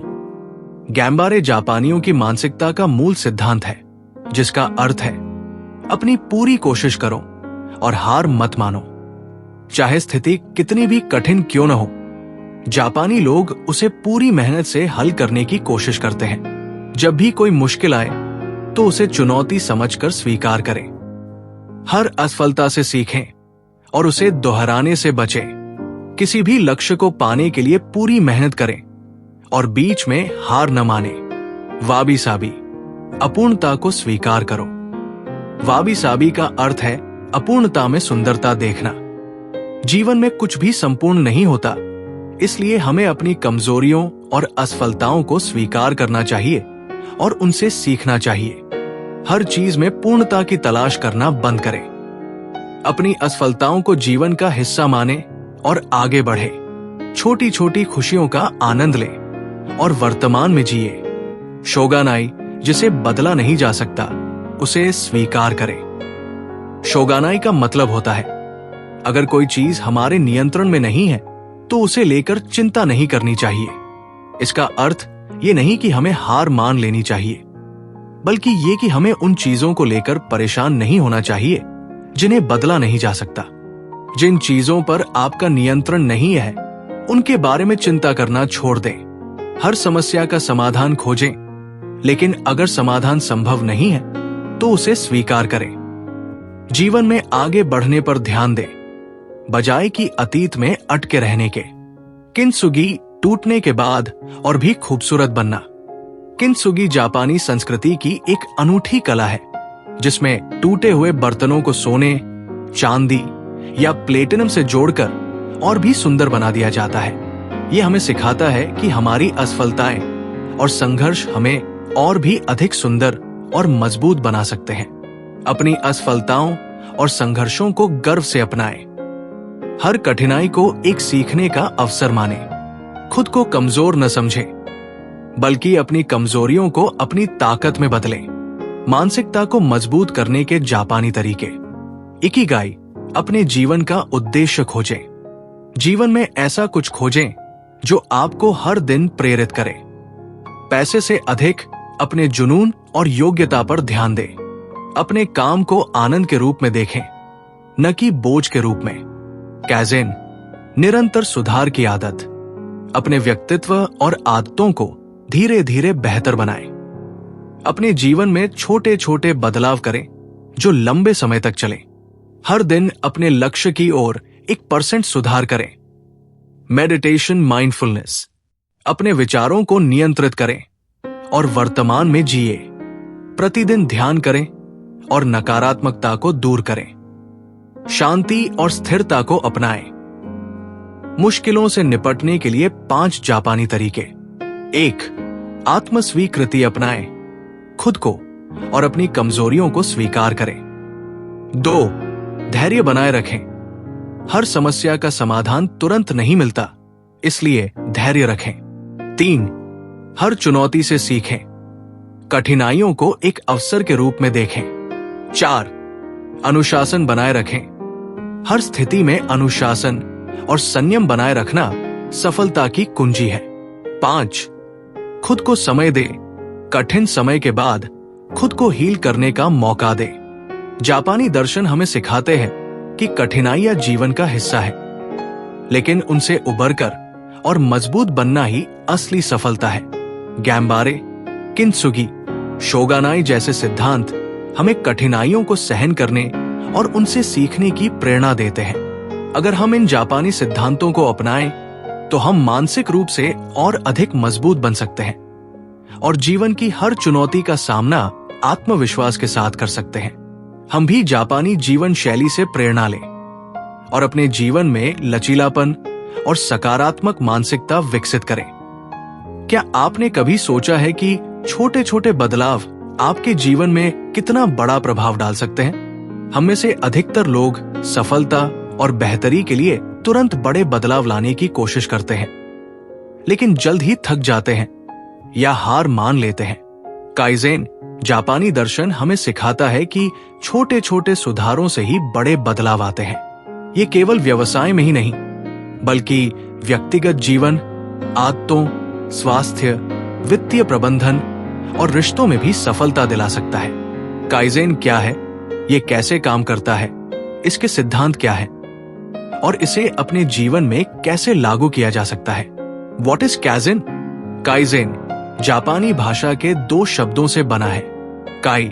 Speaker 1: गैम्बारे जापानियों की मानसिकता का मूल सिद्धांत है, जिसका अर्थ है अपनी पूरी कोशिश करो और हार मत मानो, चाहे स्थिति कितनी भी कठिन क्यों न हो। जापानी लोग उसे पूरी मेहनत से हल करने की कोशिश करते हैं। जब भी कोई मुश्किल आए तो उसे चुनौती समझकर स्वीकार करें। हर असफलता से सीखें और उसे दोहराने से बचें। किसी भी लक्ष्य को पाने के लिए पूरी मेहनत करें और बीच में हार न माने। वाबी साबी, अपूर्णता को स्वीकार करो। वाबी साबी का अर्थ है अपूर्णता में सुंदरता देखना। जीवन में कुछ भी संपूर्ण नहीं होता, इसलिए हमें अपनी कमजोरियों और असफलताओं को स्वीकार करना चाहिए और उनसे सीखना चाहिए। हर चीज में पूर्णता की तलाश करना बंद करें। अपनी असफलताओं को जीवन का हिस्सा माने और आगे बढ़े। छोटी छोटी खुशियों का आनंद लें और वर्तमान में जिए। शोगानाई, जिसे बदला नहीं जा सकता, उसे स्वीकार करें। शोगानाई का मतलब होता है अगर कोई चीज हमारे नियंत्रण में नहीं है तो उसे लेकर चिंता नहीं करनी चाहिए। इसका अर्थ ये नहीं कि हमें हार मान लेनी चाहिए, बल्कि ये कि हमें उन चीजों को लेकर परेशान नहीं होना चाहिए जिन्हें बदला नहीं जा सकता। जिन चीजों पर आपका नियंत्रण नहीं है, उनके बारे में चिंता करना छोड़ दें। हर समस्या का समाधान खोजें, लेकिन अगर समाधान संभव नहीं है तो उसे स्वीकार करें। जीवन में आगे बढ़ने पर ध्यान दें, बजाय कि अतीत में अटके रहने के। किंत्सुगी, टूटने के बाद और भी खूबसूरत बनना। किंत्सुगी जापानी संस्कृति की एक अनूठी कला है, जिसमें टूटे हुए बर्तनों को सोने, चांदी या प्लेटिनम से जोड़कर और भी सुंदर बना दिया जाता है। यह हमें सिखाता है कि हमारी असफलताएं और संघर्ष हमें और भी अधिक सुंदर और मजबूत बना सकते हैं। अपनी असफलताओं और संघर्षों को गर्व से अपनाएं। हर कठिनाई को एक सीखने का अवसर मानें। खुद को कमजोर न समझें, बल्कि अपनी कमजोरियों को अपनी ताकत में बदलें। मानसिकता को मजबूत करने के जापानी तरीके। इकिगाई, अपने जीवन का उद्देश्य खोजें। जीवन में ऐसा कुछ खोजें जो आपको हर दिन प्रेरित करे। पैसे से अधिक अपने जुनून और योग्यता पर ध्यान दें। अपने काम को आनंद के रूप में देखें, न कि बोझ के रूप में। कैज़ेन, निरंतर सुधार की आदत। अपने व्यक्तित्व और आदतों को धीरे धीरे बेहतर बनाएं। अपने जीवन में छोटे छोटे बदलाव करें जो लंबे समय तक चलें। हर दिन अपने लक्ष्य की ओर 1% सुधार करें। मेडिटेशन, माइंडफुलनेस, अपने विचारों को नियंत्रित करें और वर्तमान में जिए। प्रतिदिन ध्यान करें और नकारात्मकता को दूर करें। शांति और स्थिरता को अपनाएं। मुश्किलों से निपटने के लिए 5 जापानी तरीके। 1. आत्मस्वीकृति अपनाएं। खुद को और अपनी कमजोरियों को स्वीकार करें। 2. धैर्य बनाए रखें। हर समस्या का समाधान तुरंत नहीं मिलता, इसलिए धैर्य रखें। 3. हर चुनौती से सीखें। कठिनाइयों को एक अवसर के रूप में देखें। 4. अनुशासन बनाए रखें। हर स्थिति में अनुशासन और संयम बनाए रखना सफलता की कुंजी है। 5. खुद को समय दें। कठिन समय के बाद खुद को हील करने का मौका दें। जापानी दर्शन हमें सिखाते हैं कि कठिनाइयां जीवन का हिस्सा है, लेकिन उनसे उबरकर और मजबूत बनना ही असली सफलता है। गैम्बारे, किंत्सुगी, शोगानाई जैसे सिद्धांत हमें कठिनाइयों को सहन करने और उनसे सीखने की प्रेरणा देते हैं। अगर हम इन जापानी सिद्धांतों को अपनाएं, तो हम मानसिक रूप से और अधिक मजबूत बन सकते हैं और जीवन की हर चुनौती का सामना आत्मविश्वास के साथ कर सकते हैं। हम भी जापानी जीवन शैली से प्रेरणा लें और अपने जीवन में लचीलापन और सकारात्मक मानसिकता विकसित करें। क्या आपने कभी सोचा है कि छोटे छोटे बदलाव आपके जीवन में कितना बड़ा प्रभाव डाल सकते हैं? हम में से अधिकतर लोग सफलता और बेहतरी के लिए तुरंत बड़े बदलाव लाने की कोशिश करते हैं, लेकिन जल्द ही थक जाते हैं या हार मान लेते हैं। काइजेन, जापानी दर्शन हमें सिखाता है कि छोटे छोटे सुधारों से ही बड़े बदलाव आते हैं। ये केवल व्यवसाय में ही नहीं, बल्कि व्यक्तिगत जीवन, आदतों, स्वास्थ्य, वित्तीय प्रबंधन और रिश्तों में भी सफलता दिला सकता है। काइजेन क्या है, ये कैसे काम करता है, इसके सिद्धांत क्या है और इसे अपने जीवन में कैसे लागू किया जा सकता है। What is kaizen? काइजेन जापानी भाषा के 2 शब्दों से बना है। काई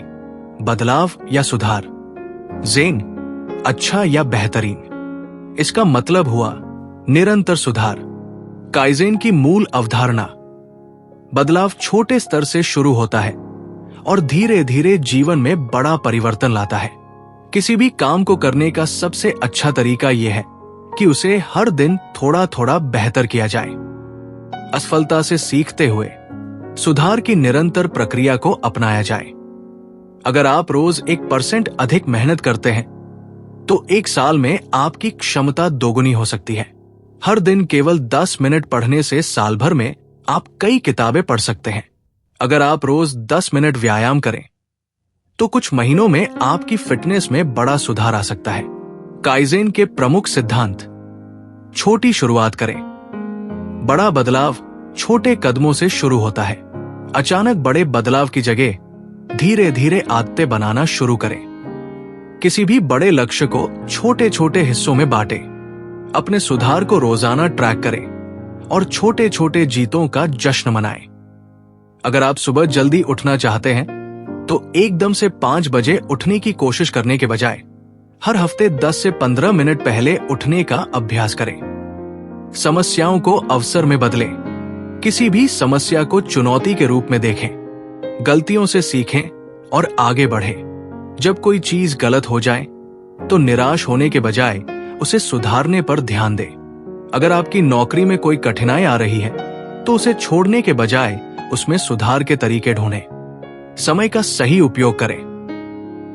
Speaker 1: बदलाव या सुधार, जेन अच्छा या बेहतरीन। इसका मतलब हुआ निरंतर सुधार। काइजेन की मूल अवधारणा, बदलाव छोटे स्तर से शुरू होता है और धीरे धीरे जीवन में बड़ा परिवर्तन लाता है। किसी भी काम को करने का सबसे अच्छा तरीका यह है कि उसे हर दिन थोड़ा थोड़ा बेहतर किया जाए। असफलता से सीखते हुए सुधार की निरंतर प्रक्रिया को अपनाया जाए। अगर आप रोज 1% अधिक मेहनत करते हैं तो 1 साल में आपकी क्षमता दोगुनी हो सकती है। हर दिन केवल 10 मिनट पढ़ने से साल भर में आप कई किताबें पढ़ सकते हैं। अगर आप रोज 10 मिनट व्यायाम करें तो कुछ महीनों में आपकी फिटनेस में बड़ा सुधार आ सकता है। काइजेन के प्रमुख सिद्धांत, छोटी शुरुआत करें। बड़ा बदलाव छोटे कदमों से शुरू होता है। अचानक बड़े बदलाव की जगह धीरे धीरे आदतें बनाना शुरू करें। किसी भी बड़े लक्ष्य को छोटे छोटे हिस्सों में बांटें। अपने सुधार को रोजाना ट्रैक करें और छोटे छोटे जीतों का जश्न मनाएं। अगर आप सुबह जल्दी उठना चाहते हैं तो एकदम से 5 बजे उठने की कोशिश करने के बजाय हर हफ्ते 10 से 15 मिनट पहले उठने का अभ्यास करें। समस्याओं को अवसर में बदलें। किसी भी समस्या को चुनौती के रूप में देखें। गलतियों से सीखें और आगे बढ़ें। जब कोई चीज गलत हो जाए तो निराश होने के बजाय उसे सुधारने पर ध्यान दें। अगर आपकी नौकरी में कोई कठिनाई आ रही है तो उसे छोड़ने के बजाय उसमें सुधार के तरीके ढूंढें। समय का सही उपयोग करें।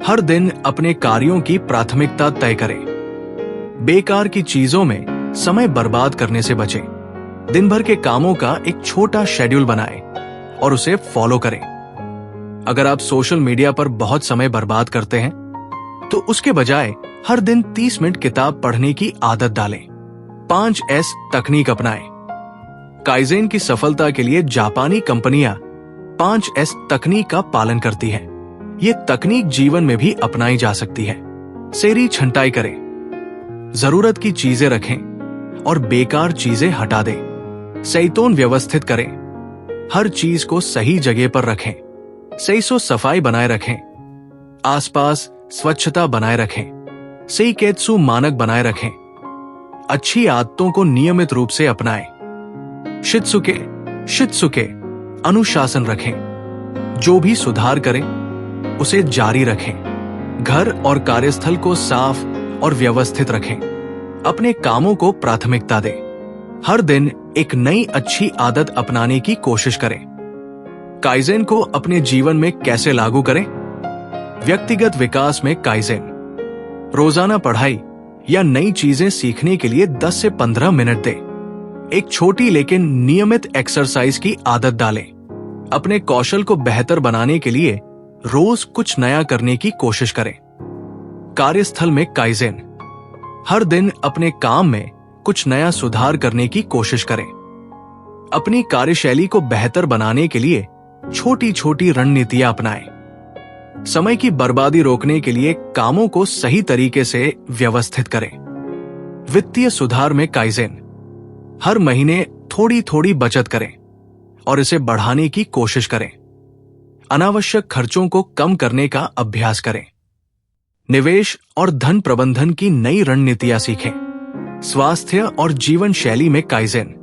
Speaker 1: हर दिन अपने कार्यों की प्राथमिकता तय करें। बेकार की चीजों में समय बर्बाद करने से बचें। दिन भर के कामों का एक छोटा शेड्यूल बनाएं और उसे फॉलो करें। अगर आप सोशल मीडिया पर बहुत समय बर्बाद करते हैं तो उसके बजाय हर दिन 30 मिनट किताब पढ़ने की आदत डालें। 5S तकनीक अपनाएं। काइजेन की सफलता के लिए जापानी कंपनियां 5S तकनीक का पालन करती हैं। ये तकनीक जीवन में भी अपनाई जा सकती है। सेरी छंटाई करें। जरूरत की चीजें रखें और बेकार चीजें हटा दें। सैतोन व्यवस्थित करें। हर चीज को सही जगह पर रखें। सैसो सफाई बनाए रखें। आसपास स्वच्छता बनाए रखें। सेइकेत्सु मानक बनाए रखें। अच्छी आदतों को नियमित रूप से अपनाएं। शित्सुके अनुशासन रखें। जो भी सुधार करें उसे जारी रखें। घर और कार्यस्थल को साफ और व्यवस्थित रखें। अपने कामों को प्राथमिकता दें। हर दिन एक नई अच्छी आदत अपनाने की कोशिश करें। काइजेन को अपने जीवन में कैसे लागू करें? व्यक्तिगत विकास में काइजेन, रोजाना पढ़ाई या नई चीजें सीखने के लिए 10 से 15 मिनट दें। एक छोटी लेकिन नियमित एक्सरसाइज की आदत डालें। अपने कौशल को बेहतर बनाने के लिए रोज कुछ नया करने की कोशिश करें। कार्यस्थल में काइजेन, हर दिन अपने काम में कुछ नया सुधार करने की कोशिश करें। अपनी कार्यशैली को बेहतर बनाने के लिए छोटी छोटी रणनीतियां अपनाएं। समय की बर्बादी रोकने के लिए कामों को सही तरीके से व्यवस्थित करें। वित्तीय सुधार में काइजेन, हर महीने थोड़ी थोड़ी बचत करें और इसे बढ़ाने की कोशिश करें। अनावश्यक खर्चों को कम करने का अभ्यास करें। निवेश और धन प्रबंधन की नई रणनीतियां सीखें। स्वास्थ्य और जीवन शैली में काइजेन,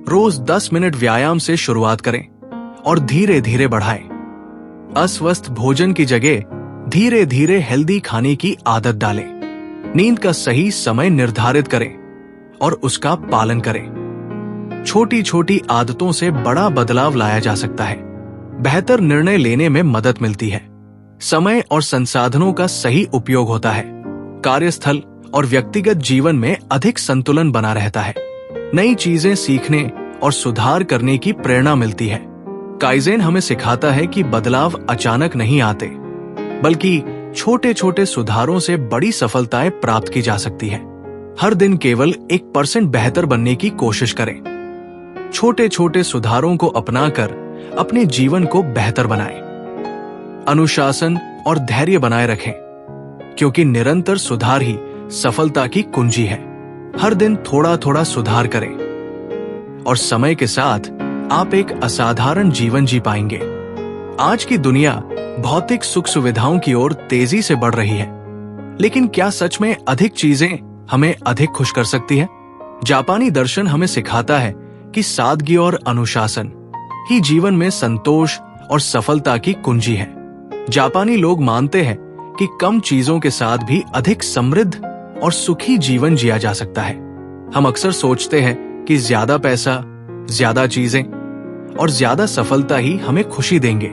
Speaker 1: रोज 10 मिनट व्यायाम से शुरुआत करें और धीरे धीरे बढ़ाएं। अस्वस्थ भोजन की जगह धीरे धीरे हेल्दी खाने की आदत डालें। नींद का सही समय निर्धारित करें और उसका पालन करें। छोटी छोटी आदतों से बड़ा बदलाव लाया जा सकता है। बेहतर निर्णय लेने में मदद मिलती है। समय और संसाधनों का सही उपयोग होता है। कार्यस्थल और व्यक्तिगत जीवन में अधिक संतुलन बना रहता है। नई चीजें सीखने और सुधार करने की प्रेरणा मिलती है। काइजेन हमें सिखाता है कि बदलाव अचानक नहीं आते, बल्कि छोटे छोटे सुधारों से बड़ी सफलताएं प्राप्त की जा सकती है। हर दिन केवल 1% बेहतर बनने की कोशिश करें। छोटे छोटे सुधारों को अपनाकर अपने जीवन को बेहतर बनाएं। अनुशासन और धैर्य बनाए रखें, क्योंकि निरंतर सुधार ही सफलता की कुंजी है। हर दिन थोड़ा थोड़ा सुधार करें और समय के साथ आप एक असाधारण जीवन जी पाएंगे। आज की दुनिया भौतिक सुख सुविधाओं की ओर तेजी से बढ़ रही है, लेकिन क्या सच में अधिक चीजें हमें अधिक खुश कर सकती हैं? जापानी दर्शन हमें सिखाता है कि सादगी और अनुशासन ही जीवन में संतोष और सफलता की कुंजी है। जापानी लोग मानते हैं कि कम चीजों के साथ भी अधिक समृद्ध और सुखी जीवन जिया जा सकता है। हम अक्सर सोचते हैं कि ज्यादा पैसा, ज्यादा चीजें और ज्यादा सफलता ही हमें खुशी देंगे,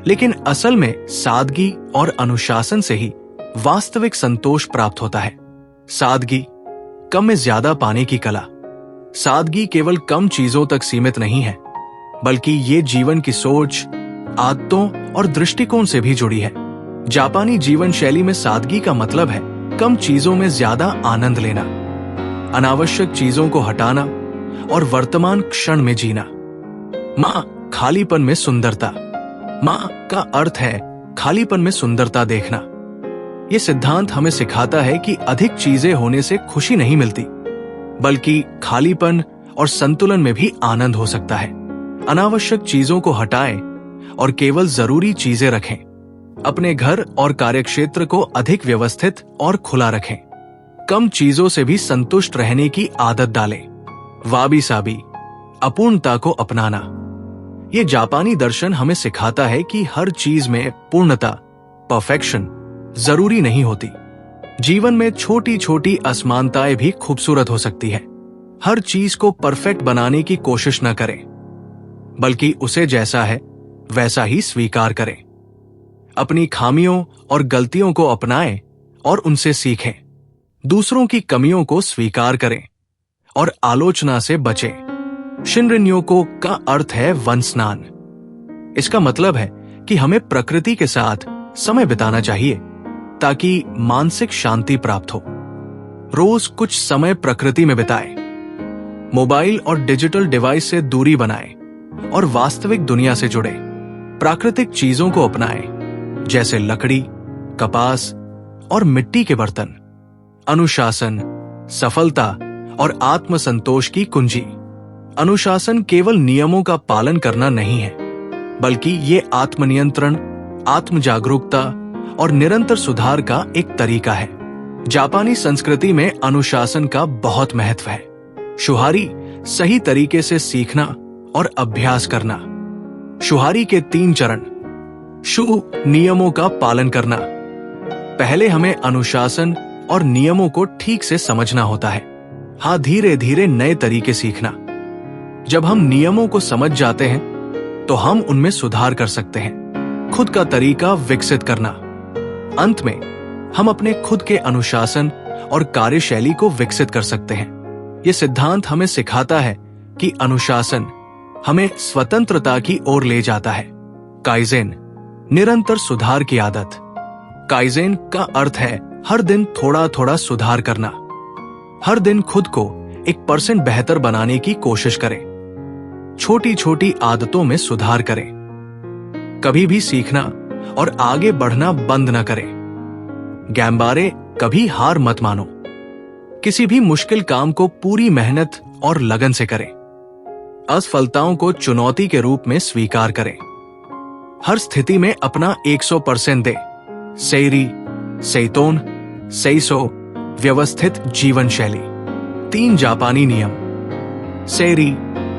Speaker 1: लेकिन असल में सादगी और अनुशासन से ही वास्तविक संतोष प्राप्त होता है। सादगी, कम में ज्यादा पाने की कला। सादगी केवल कम चीजों तक सीमित नहीं है, बल्कि ये जीवन की सोच, आदतों और दृष्टिकोण से भी जुड़ी है। जापानी जीवन शैली में सादगी का मतलब है कम चीजों में ज्यादा आनंद लेना, अनावश्यक चीजों को हटाना और वर्तमान क्षण में जीना। माँ, खालीपन में सुंदरता। माँ का अर्थ है खालीपन में सुंदरता देखना। ये सिद्धांत हमें सिखाता है कि अधिक चीजें होने से खुशी नहीं मिलती, बल्कि खालीपन और संतुलन में भी आनंद हो सकता है। अनावश्यक चीजों को हटाएं और केवल जरूरी चीजें रखें। अपने घर और कार्यक्षेत्र को अधिक व्यवस्थित और खुला रखें। कम चीजों से भी संतुष्ट रहने की आदत डालें। वाबी साबी, अपूर्णता को अपनाना। ये जापानी दर्शन हमें सिखाता है कि हर चीज में पूर्णता, परफेक्शन जरूरी नहीं होती। जीवन में छोटी छोटी असमानताएं भी खूबसूरत हो सकती है। हर चीज को परफेक्ट बनाने की कोशिश न करें, बल्कि उसे जैसा है वैसा ही स्वीकार करें। अपनी खामियों और गलतियों को अपनाएं और उनसे सीखें। दूसरों की कमियों को स्वीकार करें और आलोचना से बचें। शिनरिन्योको का अर्थ है वन स्नान। इसका मतलब है कि हमें प्रकृति के साथ समय बिताना चाहिए ताकि मानसिक शांति प्राप्त हो। रोज कुछ समय प्रकृति में बिताएं। मोबाइल और डिजिटल डिवाइस से दूरी बनाएं और वास्तविक दुनिया से जुड़े। प्राकृतिक चीजों को अपनाएं, जैसे लकड़ी, कपास और मिट्टी के बर्तन। अनुशासन, सफलता और आत्मसंतोष की कुंजी। अनुशासन केवल नियमों का पालन करना नहीं है, बल्कि ये आत्मनियंत्रण, आत्मजागरूकता और निरंतर सुधार का एक तरीका है। जापानी संस्कृति में अनुशासन का बहुत महत्व है। शुहारी, सही तरीके से सीखना और अभ्यास करना। शुहारी के 3 चरण। शु, नियमों का पालन करना। पहले हमें अनुशासन और नियमों को ठीक से समझना होता है। हाँ, धीरे धीरे नए तरीके सीखना। जब हम नियमों को समझ जाते हैं तो हम उनमें सुधार कर सकते हैं। खुद का तरीका विकसित करना। अंत में हम अपने खुद के अनुशासन और कार्यशैली को विकसित कर सकते हैं। यह सिद्धांत हमें सिखाता है कि अनुशासन हमें स्वतंत्रता की ओर ले जाता है। काइजेन, निरंतर सुधार की आदत। काइजेन का अर्थ है हर दिन थोड़ा थोड़ा सुधार करना। हर दिन खुद को 1% बेहतर बनाने की कोशिश करें। छोटी छोटी आदतों में सुधार करें। कभी भी सीखना और आगे बढ़ना बंद न करें। गैम्बारे, कभी हार मत मानो। किसी भी मुश्किल काम को पूरी मेहनत और लगन से करें। असफलताओं को चुनौती के रूप में स्वीकार करें। हर स्थिति में अपना 100% दें। सेइरी, सेइतोन, सेइसो, व्यवस्थित जीवन शैली। 3 जापानी नियम। सेइरी,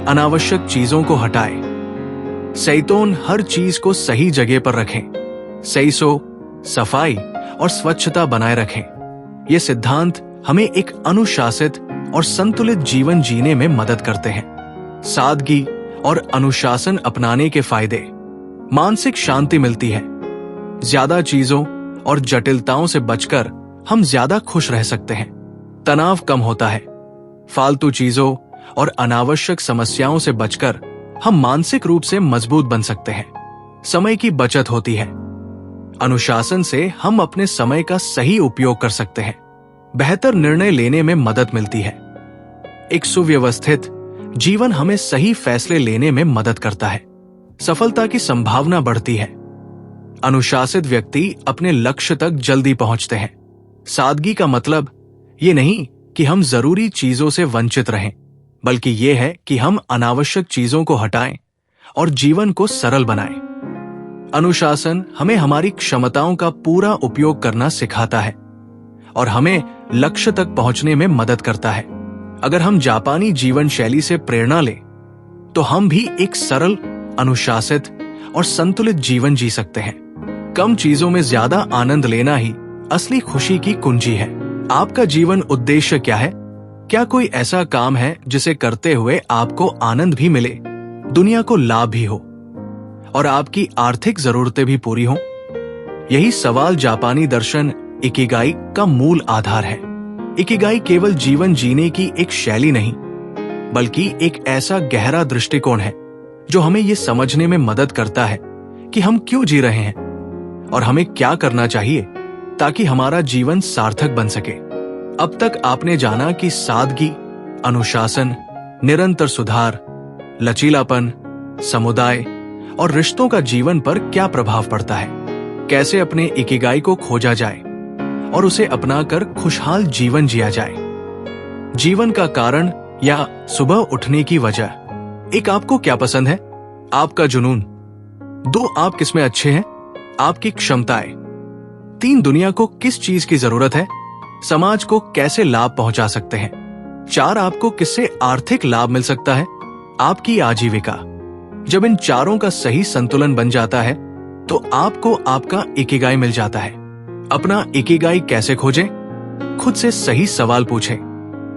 Speaker 1: अनावश्यक चीजों को हटाएं। सेइतोन, हर चीज को सही जगह पर रखें। सेइसो, सफाई और स्वच्छता बनाए रखें। ये सिद्धांत हमें एक अनुशासित और संतुलित जीवन जीने में मदद करते हैं। सादगी और अनुशासन अपनाने के फायदे। मानसिक शांति मिलती है। ज्यादा चीजों और जटिलताओं से बचकर हम ज्यादा खुश रह सकते हैं। तनाव कम होता है। फालतू चीजों और अनावश्यक समस्याओं से बचकर हम मानसिक रूप से मजबूत बन सकते हैं। समय की बचत होती है। अनुशासन से हम अपने समय का सही उपयोग कर सकते हैं। बेहतर निर्णय लेने में मदद मिलती है। एक सुव्यवस्थित जीवन हमें सही फैसले लेने में मदद करता है। सफलता की संभावना बढ़ती है। अनुशासित व्यक्ति अपने लक्ष्य तक जल्दी पहुंचते हैं। सादगी का मतलब ये नहीं कि हम जरूरी चीजों से वंचित रहें, बल्कि ये है कि हम अनावश्यक चीजों को हटाएं और जीवन को सरल बनाएं। अनुशासन हमें हमारी क्षमताओं का पूरा उपयोग करना सिखाता है और हमें लक्ष्य तक पहुंचने में मदद करता है। अगर हम जापानी जीवन शैली से प्रेरणा लें, तो हम भी एक सरल, अनुशासित और संतुलित जीवन जी सकते हैं। कम चीजों में ज्यादा आनंद लेना ही असली खुशी की कुंजी है। आपका जीवन उद्देश्य क्या है? क्या कोई ऐसा काम है जिसे करते हुए आपको आनंद भी मिले, दुनिया को लाभ भी हो और आपकी आर्थिक जरूरतें भी पूरी हों? यही सवाल जापानी दर्शन इकिगाई का मूल आधार है। इकिगाई केवल जीवन जीने की एक शैली नहीं, बल्कि एक ऐसा गहरा दृष्टिकोण है जो हमें यह समझने में मदद करता है कि हम क्यों जी रहे हैं और हमें क्या करना चाहिए ताकि हमारा जीवन सार्थक बन सके। अब तक आपने जाना कि सादगी, अनुशासन, निरंतर सुधार, लचीलापन, समुदाय और रिश्तों का जीवन पर क्या प्रभाव पड़ता है। कैसे अपने इकिगाई को खोजा जाए और उसे अपनाकर खुशहाल जीवन जिया जाए। जीवन का कारण या सुबह उठने की वजह। एक, आपको क्या पसंद है? आपका जुनून। 2, आप किसमें अच्छे हैं? आपकी क्षमताएं। 3, दुनिया को किस चीज की जरूरत है? समाज को कैसे लाभ पहुंचा सकते हैं? 4, आपको किससे आर्थिक लाभ मिल सकता है? आपकी आजीविका। जब इन चारों का सही संतुलन बन जाता है, तो आपको आपका इकिगाई मिल जाता है। अपना इकिगाई कैसे खोजें? खुद से सही सवाल पूछें,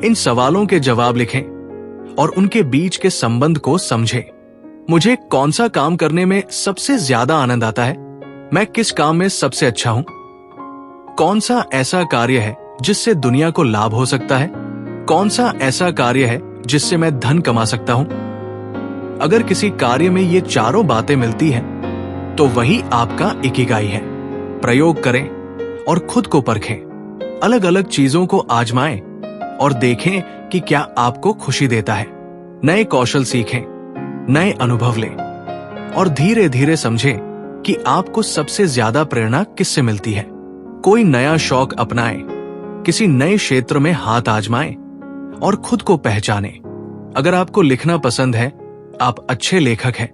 Speaker 1: इन सवालों के जवाब लिखें और उनके बीच के संबंध को समझें। मुझे कौन सा काम करने में सबसे ज्यादा आनंद आता है? मैं किस काम में सबसे अच्छा हूं? कौन सा ऐसा कार्य है जिससे दुनिया को लाभ हो सकता है? कौन सा ऐसा कार्य है जिससे मैं धन कमा सकता हूं? अगर किसी कार्य में ये चारों बातें मिलती हैं, तो वही आपका इकिगाई है। प्रयोग करें और खुद को परखें। अलग अलग चीजों को आजमाएं और देखें कि क्या आपको खुशी देता है। नए कौशल सीखें, नए अनुभव लें और धीरे धीरे समझें कि आपको सबसे ज्यादा प्रेरणा किससे मिलती है। कोई नया शौक अपनाएं, किसी नए क्षेत्र में हाथ आजमाएं और खुद को पहचानें। अगर आपको लिखना पसंद है, आप अच्छे लेखक हैं।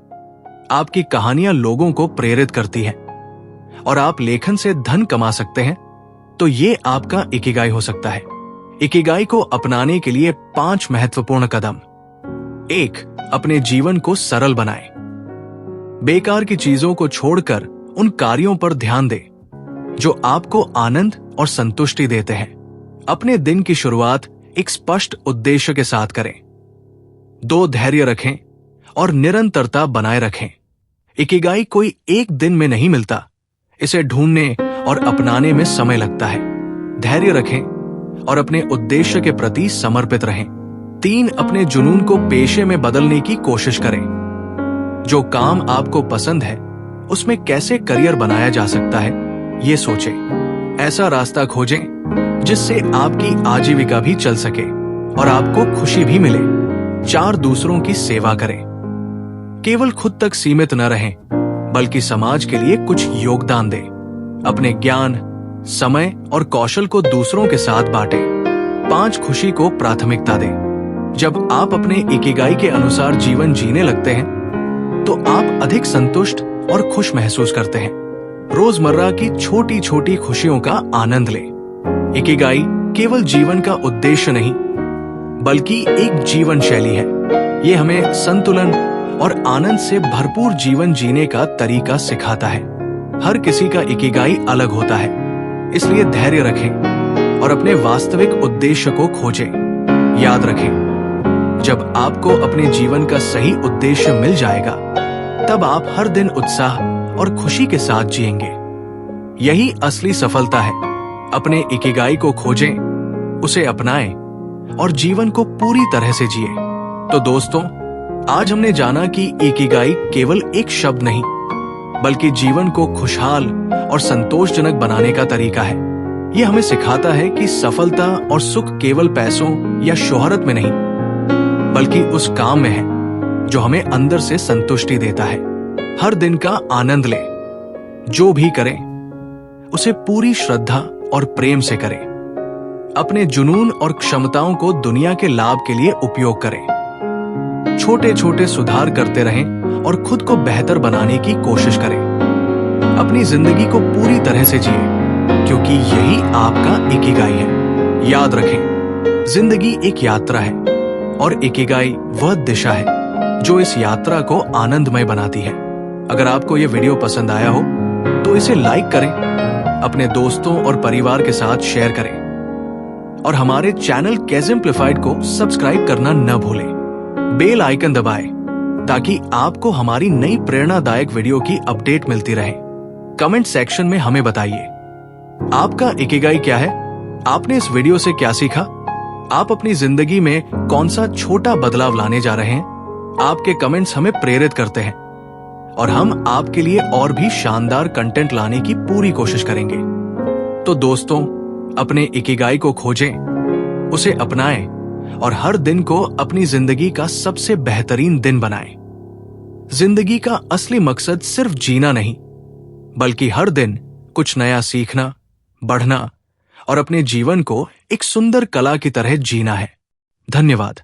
Speaker 1: आपकी कहानियां लोगों को प्रेरित करती हैं और आप लेखन से धन कमा सकते हैं, तो ये आपका इकिगाई हो सकता है। इकिगाई को अपनाने के लिए 5 महत्वपूर्ण कदम। 1, अपने जीवन को सरल बनाएं। बेकार की चीजों को छोड़कर उन कार्यों पर ध्यान दें जो आपको आनंद और संतुष्टि देते हैं। अपने दिन की शुरुआत एक स्पष्ट उद्देश्य के साथ करें। 2, धैर्य रखें और निरंतरता बनाए रखें। इकिगाई कोई एक दिन में नहीं मिलता, इसे ढूंढने और अपनाने में समय लगता है। धैर्य रखें और अपने उद्देश्य के प्रति समर्पित रहें। 3, अपने जुनून को पेशे में बदलने की कोशिश करें। जो काम आपको पसंद है, उसमें कैसे करियर बनाया जा सकता है, ये सोचें। ऐसा रास्ता खोजें जिससे आपकी आजीविका भी चल सके और आपको खुशी भी मिले। 4, दूसरों की सेवा करें। केवल खुद तक सीमित न रहें, बल्कि समाज के लिए कुछ योगदान दें। अपने ज्ञान, समय और कौशल को दूसरों के साथ बांटें। 5, खुशी को प्राथमिकता दें। जब आप अपने इकिगाई के अनुसार जीवन जीने लगते हैं, तो आप अधिक संतुष्ट और खुश महसूस करते हैं। रोजमर्रा की छोटी छोटी खुशियों का आनंद लें। इकिगाई केवल जीवन का उद्देश्य नहीं, बल्कि एक जीवन शैली है। ये हमें संतुलन और आनंद से भरपूर जीवन जीने का तरीका सिखाता है। हर किसी का इकिगाई अलग होता है, इसलिए धैर्य रखें और अपने वास्तविक उद्देश्य को खोजें। याद रखें, जब आपको अपने जीवन का सही उद्देश्य मिल जाएगा, तब आप हर दिन उत्साह और खुशी के साथ जिएंगे। यही असली सफलता है। अपने इकिगाई को खोजें, उसे अपनाएं और जीवन को पूरी तरह से जिए। तो दोस्तों, आज हमने जाना कि इकिगाई केवल एक शब्द नहीं, बल्कि जीवन को खुशहाल और संतोषजनक बनाने का तरीका है। यह हमें सिखाता है कि सफलता और सुख केवल पैसों या शोहरत में नहीं, बल्कि उस काम में है जो हमें अंदर से संतुष्टि देता है। हर दिन का आनंद लें। जो भी करें उसे पूरी श्रद्धा और प्रेम से करें। अपने जुनून और क्षमताओं को दुनिया के लाभ के लिए उपयोग करें। छोटे छोटे सुधार करते रहें और खुद को बेहतर बनाने की कोशिश करें। अपनी जिंदगी को पूरी तरह से जिए, क्योंकि यही आपका इकिगाई है। याद रखें, जिंदगी एक यात्रा है और इकिगाई वह दिशा है जो इस यात्रा को आनंदमय बनाती है। अगर आपको यह वीडियो पसंद आया हो तो इसे लाइक करें, अपने दोस्तों और परिवार के साथ शेयर करें और हमारे चैनल कैज़िम्प्लीफाइड को सब्सक्राइब करना न भूलें। बेल आइकन दबाएं ताकि आपको हमारी नई प्रेरणादायक वीडियो की अपडेट मिलती रहे। कमेंट सेक्शन में हमें बताइए, आपका इकिगाई क्या है? आपने इस वीडियो से क्या सीखा? आप अपनी जिंदगी में कौन सा छोटा बदलाव लाने जा रहे हैं? आपके कमेंट्स हमें प्रेरित करते हैं और हम आपके लिए और भी शानदार कंटेंट लाने की पूरी कोशिश करेंगे। तो दोस्तों, अपने इकिगाई को खोजें, उसे अपनाएं और हर दिन को अपनी जिंदगी का सबसे बेहतरीन दिन बनाएं। जिंदगी का असली मकसद सिर्फ जीना नहीं, बल्कि हर दिन कुछ नया सीखना, बढ़ना और अपने जीवन को एक सुंदर कला की तरह जीना है। धन्यवाद।